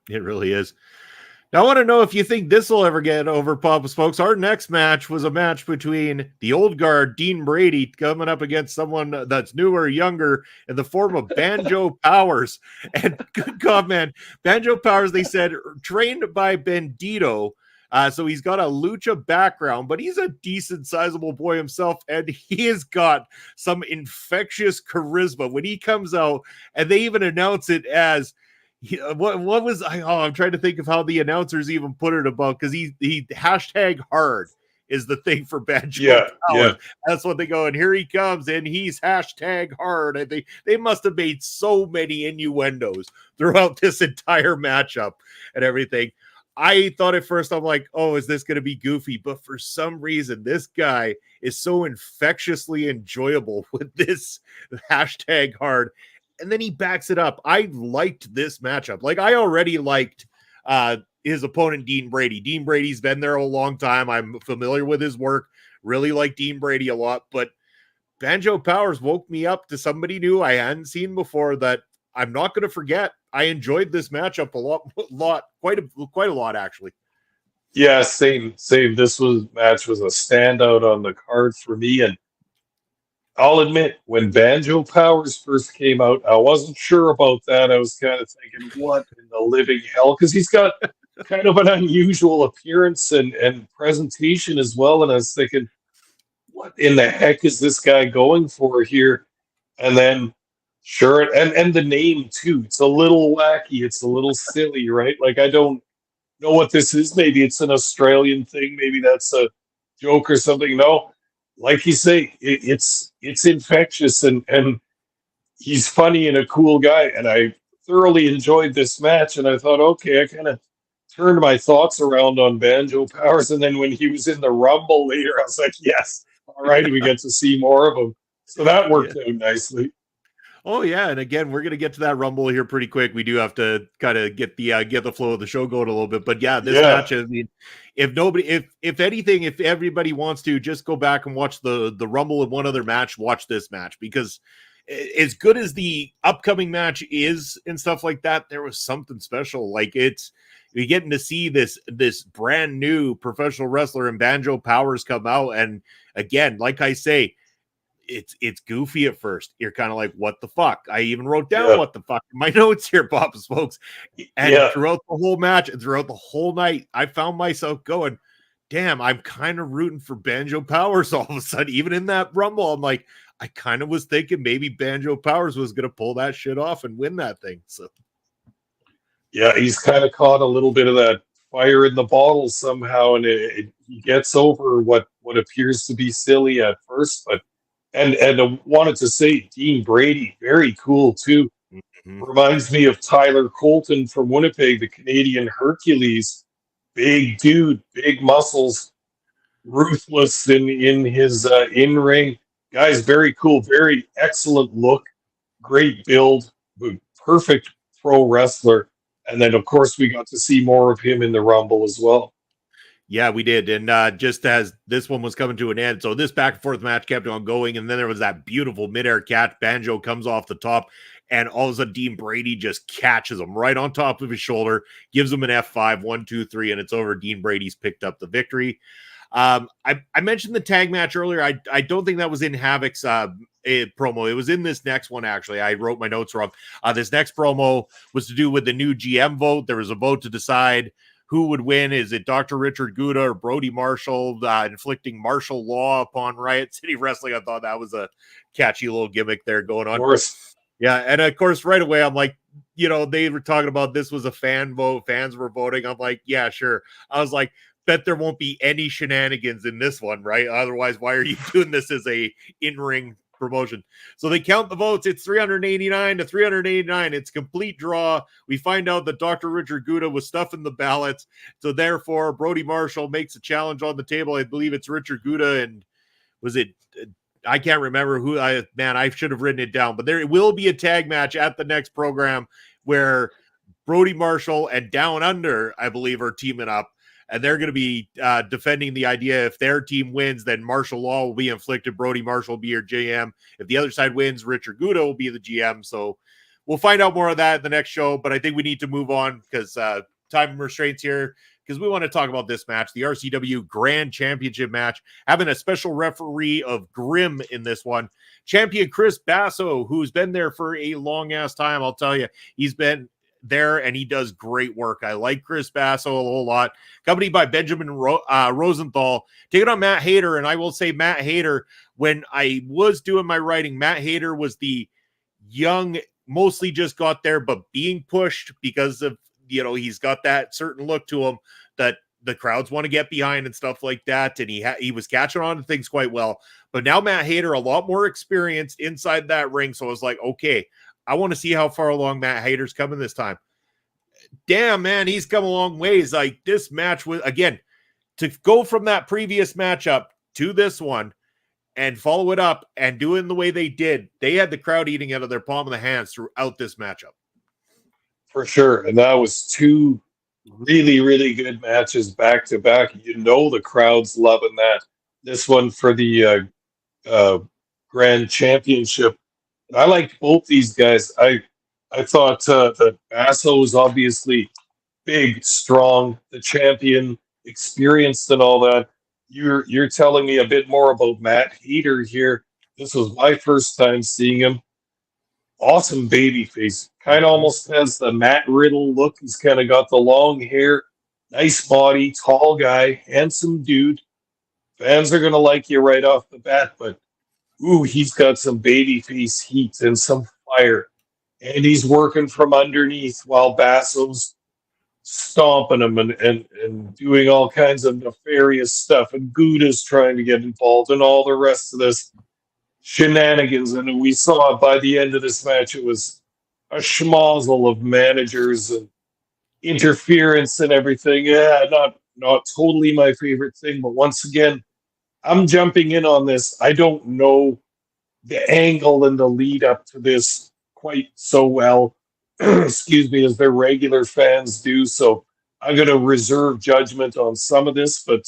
D: It really is. Now, I want to know if you think this will ever get over, Papa's folks. Our next match was a match between the old guard, Dean Brady, coming up against someone that's newer, younger, in the form of Banjo Powers. And good God, man, Banjo Powers, they said, trained by Bandito. So he's got a lucha background, but he's a decent, sizable boy himself, and he has got some infectious charisma when he comes out. And they even announce it as, what was I'm trying to think of how the announcers even put it about, because he hashtag hard is the thing for Banjo Powers.
E: Yeah.
D: That's what they go, and here he comes, and he's hashtag hard. And they must have made so many innuendos throughout this entire matchup and everything. I thought at first, I'm like, oh, is this going to be goofy? But for some reason, this guy is so infectiously enjoyable with this hashtag hard. And then he backs it up. I liked this matchup. Like, I already liked his opponent, Dean Brady. Dean Brady's been there a long time. I'm familiar with his work. Really like Dean Brady a lot. But Banjo Powers woke me up to somebody new I hadn't seen before that I'm not going to forget. I enjoyed this matchup quite a lot, actually.
E: Yeah, same. This match was a standout on the card for me, and I'll admit, when Banjo Powers first came out, I wasn't sure about that. I was kind of thinking, what in the living hell? Because he's got kind of an unusual appearance and presentation as well, and I was thinking, what in the heck is this guy going for here? And then, sure, and the name too. It's a little wacky. It's a little silly, right? Like, I don't know what this is. Maybe it's an Australian thing. Maybe that's a joke or something. No, like you say, it's infectious, and he's funny and a cool guy. And I thoroughly enjoyed this match. And I thought, okay, I kind of turned my thoughts around on Banjo Powers. And then when he was in the Rumble later, I was like, yes, all right, we get to see more of him. So that
D: Yeah.
E: worked out nicely.
D: Oh yeah, and again, we're gonna get to that Rumble here pretty quick. We do have to kind of get the flow of the show going a little bit, but yeah, this
E: Yeah.
D: match. I mean, if anything, if everybody wants to, just go back and watch the Rumble and one other match. Watch this match, because as good as the upcoming match is and stuff like that, there was something special. Like you're getting to see this brand new professional wrestler in Banjo Powers come out, and again, like I say, it's goofy at first. You're kind of like, what the fuck? I even wrote down what the fuck in my notes here, Papa's folks. And throughout the whole match and throughout the whole night, I found myself going, damn, I'm kind of rooting for Banjo Powers all of a sudden. Even in that Rumble, I'm like, I kind of was thinking maybe Banjo Powers was going to pull that shit off and win that thing. So
E: yeah, he's kind of caught a little bit of that fire in the bottle somehow, and he gets over what appears to be silly at first, but and I wanted to say Dean Brady, very cool too. Reminds me of Tyler Colton from Winnipeg, the Canadian Hercules. Big dude, big muscles, ruthless in his in ring. Guy's very cool, very excellent look, great build, perfect pro wrestler. And then, of course, we got to see more of him in the Rumble as well.
D: yeah, we did. And just as this one was coming to an end, so this back and forth match kept on going. And then there was that beautiful midair catch. Banjo comes off the top, and all of a sudden, Dean Brady just catches him right on top of his shoulder, gives him an F5, 1, 2, 3, and it's over. Dean Brady's picked up the victory. I mentioned the tag match earlier. I don't think that was in Havoc's promo. It was in this next one, actually. I wrote my notes wrong. This next promo was to do with the new GM vote. There was a vote to decide who would win. Is it Dr. Richard Gouda or Brody Marshall inflicting martial law upon Riot City Wrestling? I thought that was a catchy little gimmick there going on.
E: Of course.
D: Yeah, and of course, right away, I'm like, they were talking about this was a fan vote. Fans were voting. I'm like, yeah, sure. I was like, bet there won't be any shenanigans in this one, right? Otherwise, why are you doing this as a in-ring promotion? So they count the votes. It's 389 to 389. It's complete draw. We find out that Dr. Richard Gouda was stuffing the ballots. So therefore, Brody Marshall makes a challenge on the table. I believe it's Richard Gouda, and was it? I can't remember who. I should have written it down. But there will be a tag match at the next program where Brody Marshall and Down Under, I believe, are teaming up. And they're going to be defending the idea if their team wins, then martial law will be inflicted. Brody Marshall will be your GM. If the other side wins, Richard Gouda will be the GM. So we'll find out more of that in the next show. But I think we need to move on because time restraints here, because we want to talk about this match, the RCW Grand Championship match, having a special referee of Grim in this one. Champion Chris Basso, who's been there for a long-ass time. I'll tell you, he's been there and he does great work. I like Chris Basso a whole lot. Accompanied by Benjamin Rosenthal, taking on Matt Hayter. And I will say, Matt Hayter, when I was doing my writing, Matt Hayter was the young, mostly just got there, but being pushed because of, he's got that certain look to him that the crowds want to get behind and stuff like that. And he was catching on to things quite well. But now Matt Hayter, a lot more experienced inside that ring. So I was like, okay, I want to see how far along Matt Hayter's coming this time. Damn, man, he's come a long ways. Like, this match was, again, to go from that previous matchup to this one and follow it up and do it in the way they did, they had the crowd eating out of their palm of the hands throughout this matchup.
E: For sure. And that was two really, really good matches back to back. The crowd's loving that. This one for the Grand Championship. I liked both these guys. I thought that Basso was obviously big, strong, the champion, experienced, and all that. You're telling me a bit more about Matt Hayter here. This was my first time seeing him. Awesome baby face. Kind of almost has the Matt Riddle look. He's kind of got the long hair, nice body, tall guy, handsome dude. Fans are going to like you right off the bat, but ooh, he's got some babyface heat and some fire. And he's working from underneath while Basso's stomping them and doing all kinds of nefarious stuff. And Gouda's trying to get involved and all the rest of this shenanigans. And we saw by the end of this match, it was a schmozzle of managers and interference and everything. Yeah, not totally my favorite thing, but once again, I'm jumping in on this. I don't know the angle and the lead up to this quite so well, excuse me, as their regular fans do. So I'm going to reserve judgment on some of this, but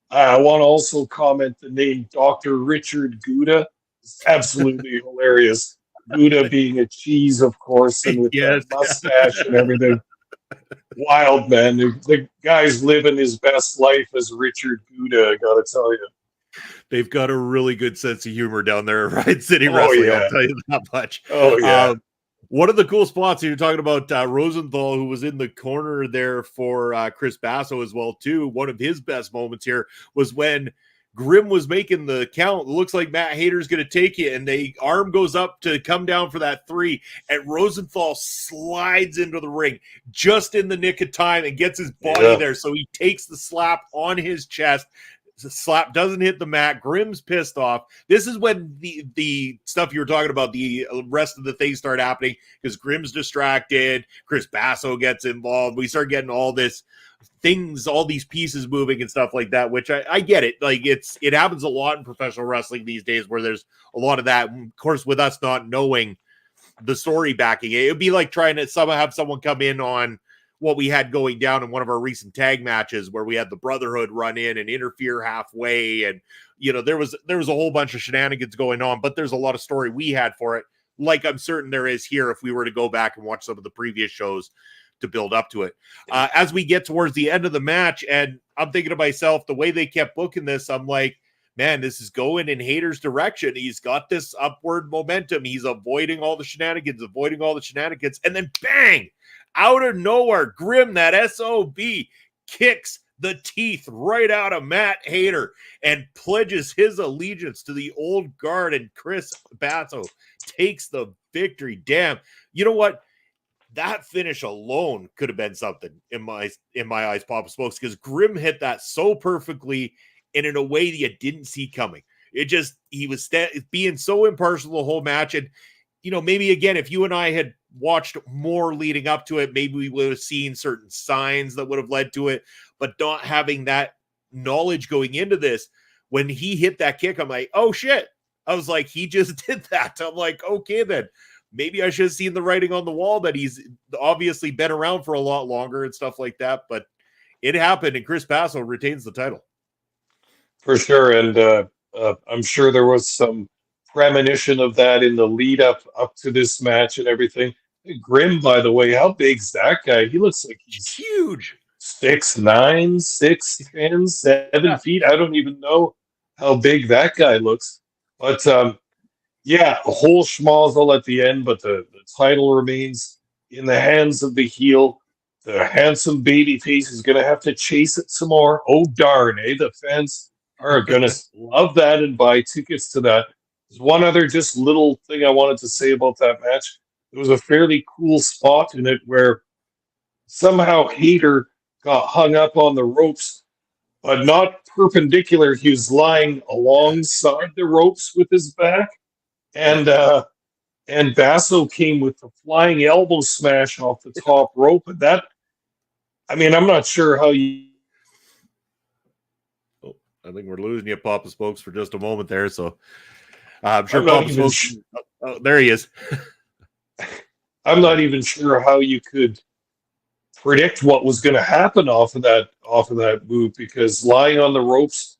E: I want to also comment the name Dr. Richard Gouda. It's absolutely hilarious. Gouda being a cheese, of course, and with
D: Yes.
E: that mustache and everything. Wild, man. The guy's living his best life as Richard Gouda, I got to tell you.
D: They've got a really good sense of humor down there at Riot City Wrestling.
E: Yeah.
D: I'll tell you that much.
E: Oh, yeah.
D: One of the cool spots you're talking about, Rosenthal, who was in the corner there for Chris Basso as well, too. One of his best moments here was when Grimm was making the count. It looks like Matt Hayter's going to take it, and the arm goes up to come down for that 3, and Rosenthal slides into the ring just in the nick of time and gets his body there. So he takes the slap on his chest. The slap doesn't hit the mat. Grimm's pissed off. This is when the stuff you were talking about, the rest of the things start happening because Grimm's distracted. Chris Basso gets involved. We start getting all this things, all these pieces moving and stuff like that, which I get it. Like it happens a lot in professional wrestling these days where there's a lot of that. And of course, with us not knowing the story backing it, it'd be like trying to have someone come in on what we had going down in one of our recent tag matches where we had the Brotherhood run in and interfere halfway. And, there was a whole bunch of shenanigans going on, but there's a lot of story we had for it. Like I'm certain there is here if we were to go back and watch some of the previous shows to build up to it. As we get towards the end of the match, and I'm thinking to myself, the way they kept booking this, I'm like, man, this is going in Hayter's direction. He's got this upward momentum. He's avoiding all the shenanigans, and then bang! Out of nowhere, Grimm, that SOB, kicks the teeth right out of Matt Hayter and pledges his allegiance to the old guard, and Chris Basso takes the victory. Damn. You know what? That finish alone could have been something in my eyes, Papa Smokes, because Grimm hit that so perfectly and in a way that you didn't see coming. He was being so impartial the whole match. And, maybe again, if you and I had watched more leading up to it, maybe we would have seen certain signs that would have led to it, but not having that knowledge going into this, when he hit that kick, I'm like, oh shit. I was like, he just did that. I'm like, okay, then maybe I should have seen the writing on the wall that he's obviously been around for a lot longer and stuff like that, but it happened and Chris Basso retains the title.
E: For sure. And I'm sure there was some premonition of that in the lead up to this match and everything. Grimm, by the way, how big's that guy? He looks like he's
D: huge.
E: 6'9", 6'10", 7 feet. I don't even know how big that guy looks. But yeah, a whole schmozzle at the end, but the title remains in the hands of the heel. The handsome baby face is going to have to chase it some more. Oh, darn, eh? The fans are going to love that and buy tickets to that. There's one other just little thing I wanted to say about that match. There was a fairly cool spot in it where somehow Hayter got hung up on the ropes, but not perpendicular. He was lying alongside the ropes with his back. And Basso came with the flying elbow smash off the top rope. And that, I'm not sure how you...
D: I think we're losing you, Papa Smokes, for just a moment there. So I'm sure Papa Smokes... Oh, there he is.
E: I'm not even sure how you could predict what was going to happen off of that move, because lying on the ropes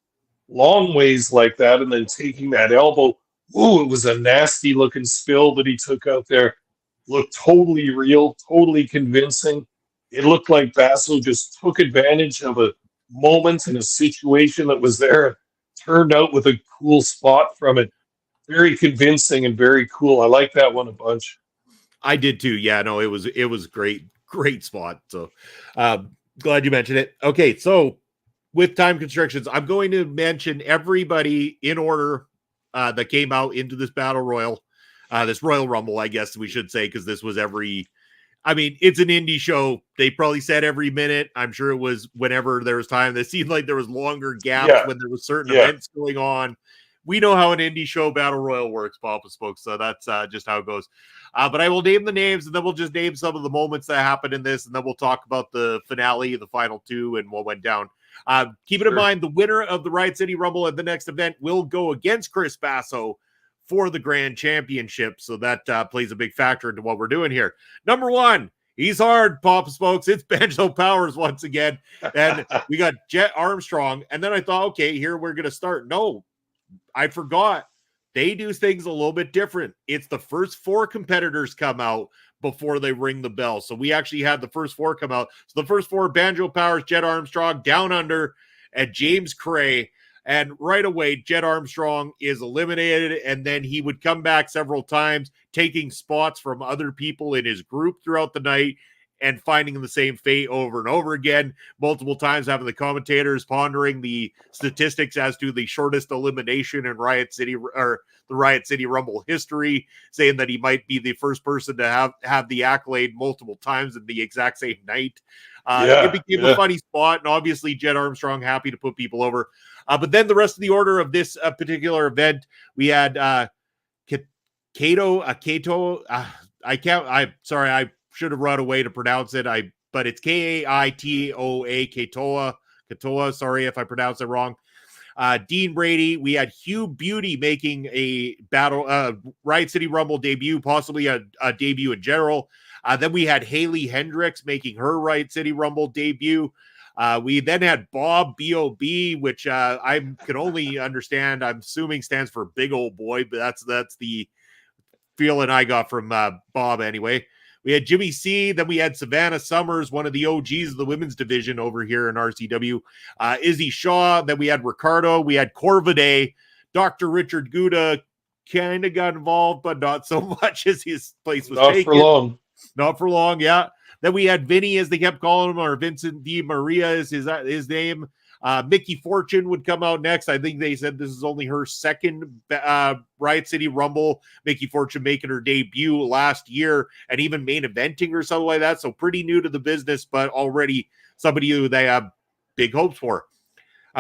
E: long ways like that and then taking that elbow, ooh, it was a nasty looking spill that he took out there. Looked totally real, totally convincing. It looked like Basso just took advantage of a moment in a situation that was there, turned out with a cool spot from it. Very convincing and very cool. I like that one a bunch.
D: I did too. Yeah, no, it was great spot. So glad you mentioned it. Okay, so with time constrictions, I'm going to mention everybody in order that came out into this battle royal, this Royal Rumble, I guess we should say, because this was every I mean, it's an indie show. They probably said every minute. I'm sure it was whenever there was time. It seemed like there was longer gaps
E: Yeah,
D: when there was certain
E: yeah.
D: events going on. We know how an indie show battle royal works, Papa Spoke. So that's just how it goes. But I will name the names, and then we'll just name some of the moments that happened in this, and then we'll talk about the finale, the final two, and what went down. Keep it in mind, the winner of the Riot City Rumble at the next event will go against Chris Basso for the grand championship. So that plays a big factor into what we're doing here. Number one, he's hard, Papa Spokes. It's Banjo Powers once again. And we got Jet Armstrong. And then I thought, okay, here we're going to start. No, I forgot. They do things a little bit different. It's the first four competitors come out before they ring the bell. So we actually had the first four come out. So the first four, Banjo Powers, Jet Armstrong, Down Under, and James Cray. And right away, Jet Armstrong is eliminated, and then he would come back several times, taking spots from other people in his group throughout the night and finding the same fate over and over again, multiple times having the commentators pondering the statistics as to the shortest elimination in Riot City or the Riot City Rumble history, saying that he might be the first person to have the accolade multiple times in the exact same night. It became a funny spot, and obviously Jet Armstrong happy to put people over. But then the rest of the order of this particular event, we had Kato. I'm sorry, I should have run away to pronounce it. But it's Kaitoa, Katoa. Sorry if I pronounced it wrong. Dean Brady. We had Hugh Beauty making a Riot City Rumble debut, possibly a debut in general. Then we had Haley Hendricks making her Riot City Rumble debut. We then had Bob B.O.B., which I can only understand. I'm assuming stands for big old boy, but that's the feeling I got from Bob anyway. We had Jimmy C. Then we had Savannah Summers, one of the OGs of the women's division over here in RCW. Izzy Shaw. Then we had Ricardo. We had Corvidae. Dr. Richard Gouda kind of got involved, but not so much as his place was taken. Not for long, yeah. Then we had Vinny, as they kept calling him, or Vincent D. Maria is his name. Mickey Fortune would come out next. I think they said this is only her second Riot City Rumble. Mickey Fortune making her debut last year and even main eventing or something like that. So pretty new to the business, but already somebody who they have big hopes for.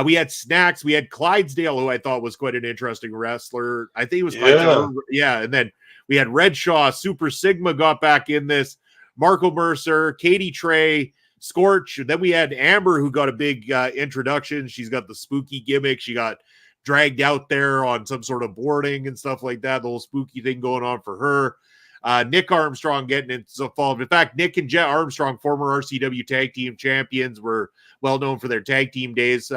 D: We had Snacks. We had Clydesdale, who I thought was quite an interesting wrestler. I think it was Clydesdale. Yeah. And then we had Red Shaw. Super Sigma got back in this. Marco Mercer, Katie Trey, Scorch. Then we had Amber, who got a big introduction. She's got the spooky gimmick. She got dragged out there on some sort of boarding and stuff like that. The whole spooky thing going on for her. Nick Armstrong getting involved. In fact, Nick and Jet Armstrong, former RCW tag team champions, were well known for their tag team days.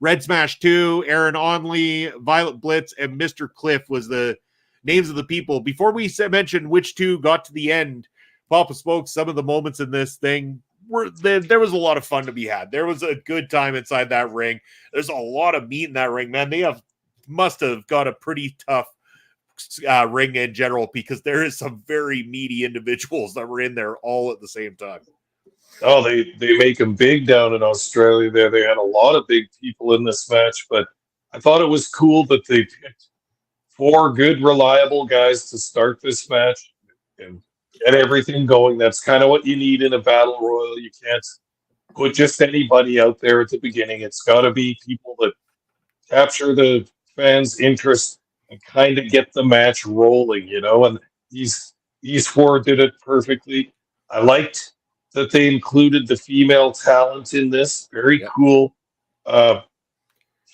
D: Red Smash 2, Aaron Onley, Violet Blitz, and Mr. Cliff was the names of the people. Before we mention which two got to the end, Papa spoke some of the moments in this thing. There was a lot of fun to be had. There was a good time inside that ring. There's a lot of meat in that ring, man. They must have got a pretty tough ring in general, because there is some very meaty individuals that were in there all at the same time.
E: Oh, they make them big down in Australia there. They had a lot of big people in this match, but I thought it was cool that they picked 4 good, reliable guys to start this match and get everything going. That's kind of what you need in a battle royal. You can't put just anybody out there at the beginning. It's got to be people that capture the fans' interest and kind of get the match rolling, and these 4 did it perfectly. I liked that they included the female talent in this. Very cool.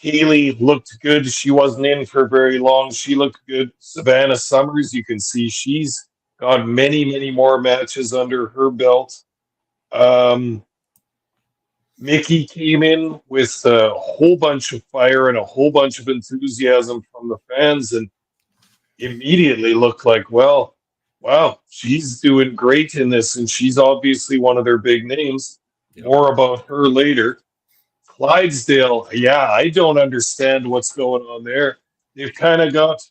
E: Haley looked good. She wasn't in for very long. She looked good. Savannah Summers, you can see she's got many, many more matches under her belt. Mickey came in with a whole bunch of fire and a whole bunch of enthusiasm from the fans, and immediately looked like, well, wow, she's doing great in this, and she's obviously one of their big names. Yep. More about her later. Clydesdale, I don't understand what's going on there. They've kind of got...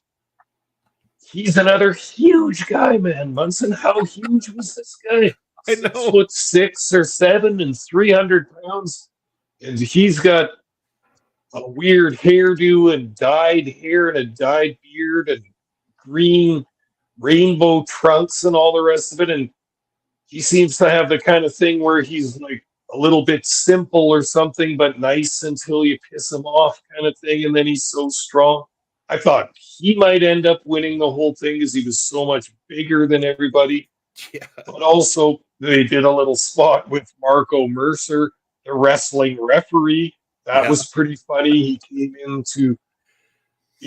E: He's another huge guy, man. Munson, how huge was this guy? I know. 6'6" or 7" and 300 pounds. And he's got a weird hairdo and dyed hair and a dyed beard and green rainbow trunks and all the rest of it. And he seems to have the kind of thing where he's like a little bit simple or something, but nice until you piss him off, kind of thing. And then he's so strong. I thought he might end up winning the whole thing because he was so much bigger than everybody.
D: Yeah.
E: But also, they did a little spot with Marco Mercer, the wrestling referee. That was pretty funny. He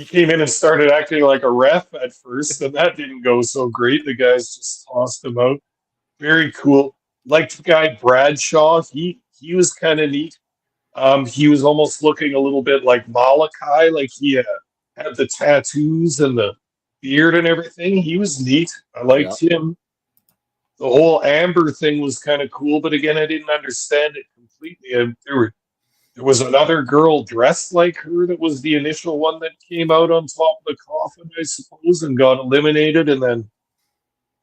E: came in and started acting like a ref at first, and that didn't go so great. The guys just tossed him out. Very cool. Like the guy Bradshaw, he was kind of neat. He was almost looking a little bit like Malachi, like he had the tattoos and the beard and everything. He was neat. I liked him. The whole Amber thing was kind of cool, but again, I didn't understand it completely. And there was another girl dressed like her that was the initial one that came out on top of the coffin, I suppose, and got eliminated. And then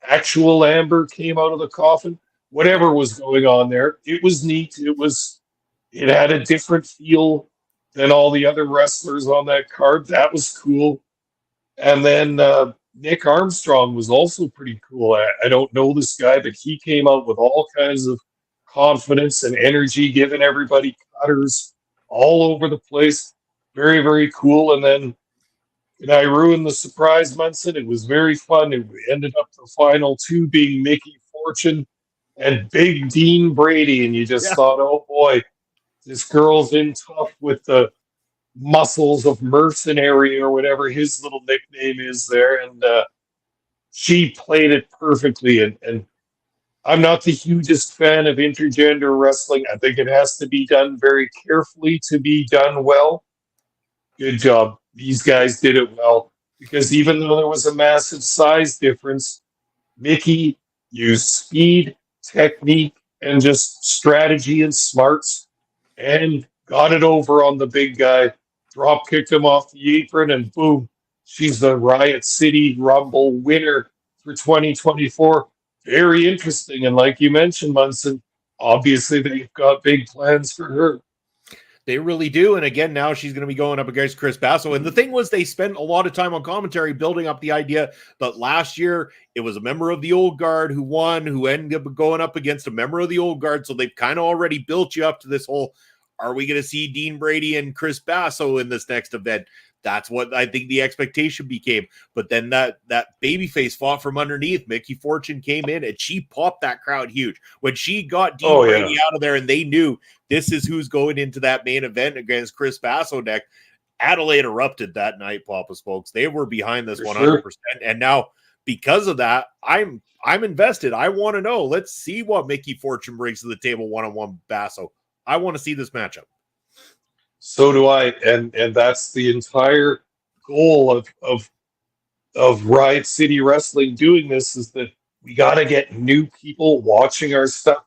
E: actual Amber came out of the coffin. Whatever was going on there, it was neat. It had a different feel than all the other wrestlers on that card. That was cool. And then Nick Armstrong was also pretty cool. I don't know this guy, but he came out with all kinds of confidence and energy, giving everybody cutters all over the place. Very, very cool. And then I ruined the surprise, Munson? It was very fun. It ended up the final two being Mickey Fortune and Big Dean Brady. And you just thought, oh boy, this girl's in tough with the muscles of mercenary or whatever his little nickname is there. And she played it perfectly. And I'm not the hugest fan of intergender wrestling. I think it has to be done very carefully to be done well. Good job. These guys did it well. Because even though there was a massive size difference, Mickey used speed, technique, and just strategy and smarts and got it over on the big guy, drop kicked him off the apron, and boom, she's the Riot City Rumble winner for 2024. Very interesting. And like you mentioned, Munson, obviously they've got big plans for her.
D: They really do. And again, now she's going to be going up against Chris Basso. And the thing was, they spent a lot of time on commentary building up the idea that last year it was a member of the old guard who won, who ended up going up against a member of the old guard. So they've kind of already built you up to this whole, are we going to see Dean Brady and Chris Basso in this next event? That's what I think the expectation became. But then that babyface fought from underneath. Mickey Fortune came in and she popped that crowd huge. When she got Dean Brady out of there and they knew this is who's going into that main event against Chris Basso next, Adelaide erupted that night, Papa Spokes. They were behind this 100%. Sure. And now because of that, I'm invested. I want to know. Let's see what Mickey Fortune brings to the table one-on-one Basso. I want to see this matchup.
E: So do I, and that's the entire goal of Riot City Wrestling doing this, is that we got to get new people watching our stuff,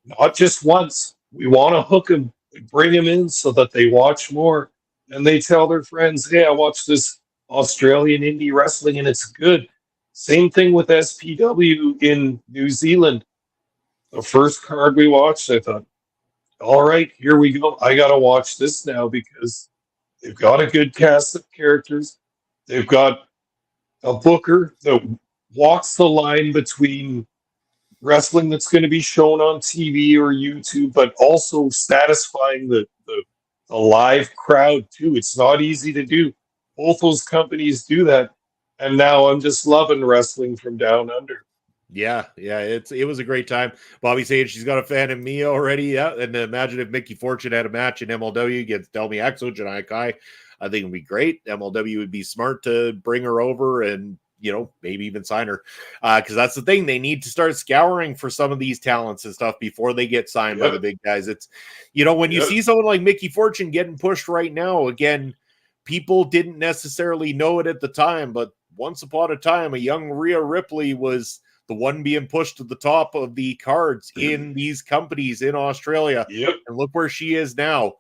E: not just once. We want to hook them, bring them in so that they watch more, and they tell their friends, hey, I watched this Australian indie wrestling and it's good. Same thing with SPW in New Zealand. The first card we watched, I thought, all right, here we go. I got to watch this now because they've got a good cast of characters. They've got a booker that walks the line between wrestling that's going to be shown on TV or YouTube, but also satisfying the live crowd too. It's not easy to do. Both those companies do that. And now I'm just loving wrestling from down under.
D: Yeah, it was a great time. Bobby saying she's got a fan in me already. Yeah, and imagine if Mickey Fortune had a match in MLW against Delmi Exo, Janai Kai. I think it would be great. MLW would be smart to bring her over and, maybe even sign her. Because that's the thing. They need to start scouring for some of these talents and stuff before they get signed by the big guys. It's, when you see someone like Mickey Fortune getting pushed right now, again, people didn't necessarily know it at the time, but once upon a time, a young Rhea Ripley was the one being pushed to the top of the cards in these companies in Australia.
E: Yep.
D: And look where she is now.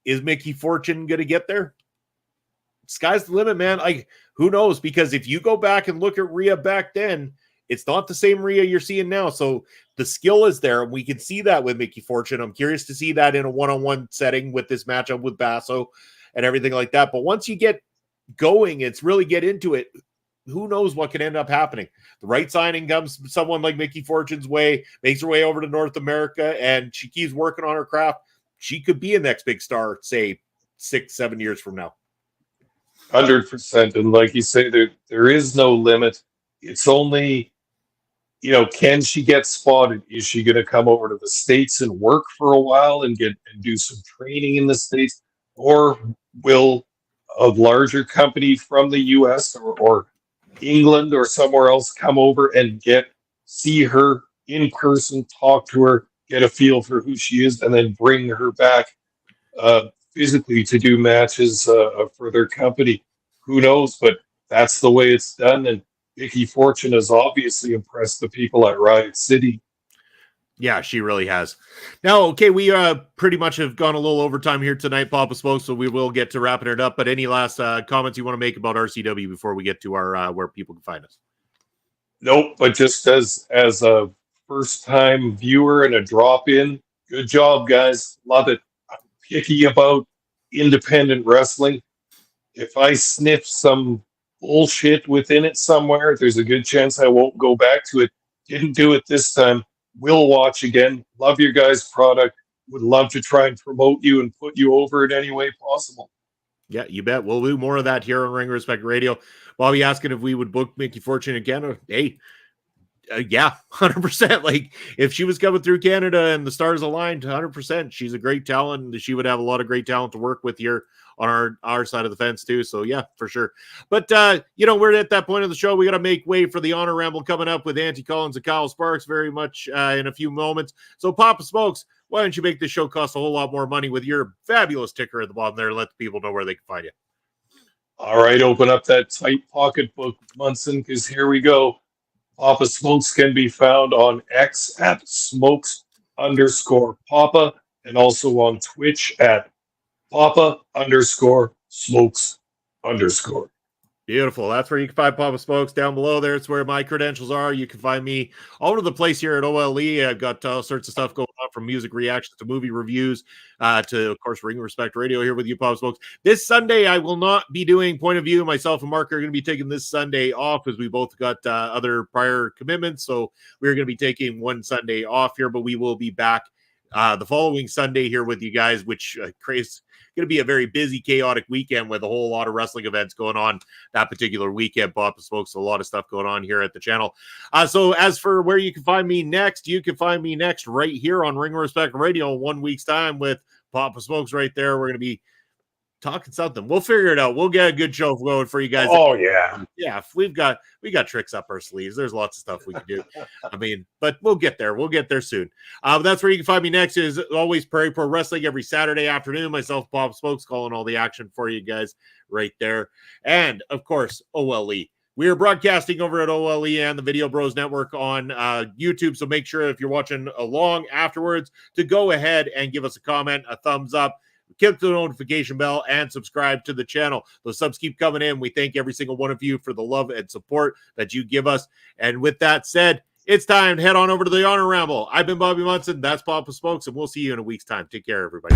D: Is Mickey Fortune going to get there? Sky's the limit, man. Who knows? Because if you go back and look at Rhea back then, it's not the same Rhea you're seeing now. So the skill is there, and we can see that with Mickey Fortune. I'm curious to see that in a one-on-one setting with this matchup with Basso and everything like that. But once you get going, it's really get into it. who knows what can end up happening. The right signing comes someone like Mickey Fortune's way, makes her way over to North America, and she keeps working on her craft. She could be a next big star, say 6-7 years from now.
E: 100%. And like you say, there is no limit. It's only, can she get spotted? Is she going to come over to the States and work for a while and do some training in the States? Or will a larger company from the US or England or somewhere else come over and see her in person, talk to her, get a feel for who she is, and then bring her back physically to do matches for their company? Who knows? But that's the way it's done. And Vicky Fortune has obviously impressed the people at Riot City.
D: Yeah, she really has. Now, okay, we pretty much have gone a little overtime here tonight, Papa Smoke, so we will get to wrapping it up. But any last comments you want to make about RCW before we get to our where people can find us?
E: Nope, but just as a first-time viewer and a drop-in, good job, guys. Love it. I'm picky about independent wrestling. If I sniff some bullshit within it somewhere, there's a good chance I won't go back to it. Didn't do it this time. Will watch again. Love your guys' product. Would love to try and promote you and put you over in any way possible.
D: Yeah, you bet. We'll do more of that here on Ring Respect Radio. Bobby asking if we would book Mickey Fortune again. Hey, yeah, 100%. Like, if she was coming through Canada and the stars aligned, 100%. She's a great talent. She would have a lot of great talent to work with here on our side of the fence too. So yeah, for sure. But we're at that point of the show. We got to make way for the Honor Ramble coming up with Auntie Collins and Kyle Sparks very much in a few moments. So Papa Smokes, why don't you make this show cost a whole lot more money with your fabulous ticker at the bottom there and let the people know where they can find you.
E: All right, open up that tight pocketbook, Munson, because here we go. Papa Smokes can be found on X at smokes_Papa and also on Twitch at Papa_Smokes_. Beautiful.
D: That's where you can find Papa Smokes down below there. It's where my credentials are. You can find me all over the place here at OLE. I've got all sorts of stuff going on from music reactions to movie reviews to, of course, Ring Respect Radio here with you, Papa Smokes. This Sunday, I will not be doing Point of View. Myself and Mark are going to be taking this Sunday off as we both got other prior commitments. So we're going to be taking one Sunday off here, but we will be back the following Sunday here with you guys, which is going to be a very busy, chaotic weekend with a whole lot of wrestling events going on that particular weekend. Papa Smokes, a lot of stuff going on here at the channel. So as for where you can find me next, you can find me next right here on Ring Respect Radio in 1 week's time with Papa Smokes right there. We're going to be talking something. We'll figure it out. We'll get a good show going for you guys.
E: Oh yeah.
D: Yeah. We got tricks up our sleeves. There's lots of stuff we can do. But we'll get there. We'll get there soon. That's where you can find me next is always Prairie Pro Wrestling every Saturday afternoon. Myself, Papa Smokes, calling all the action for you guys right there. And of course, OLE. We are broadcasting over at OLE and the Video Bros Network on YouTube. So make sure if you're watching along afterwards to go ahead and give us a comment, a thumbs up, click the notification bell, and subscribe to the channel. Those subs keep coming in. We thank every single one of you for the love and support that you give us. And with that said, it's time to head on over to the Honor Ramble. I've been Bobby Munson. That's Papa Smokes, and we'll see you in a week's time. Take care, everybody.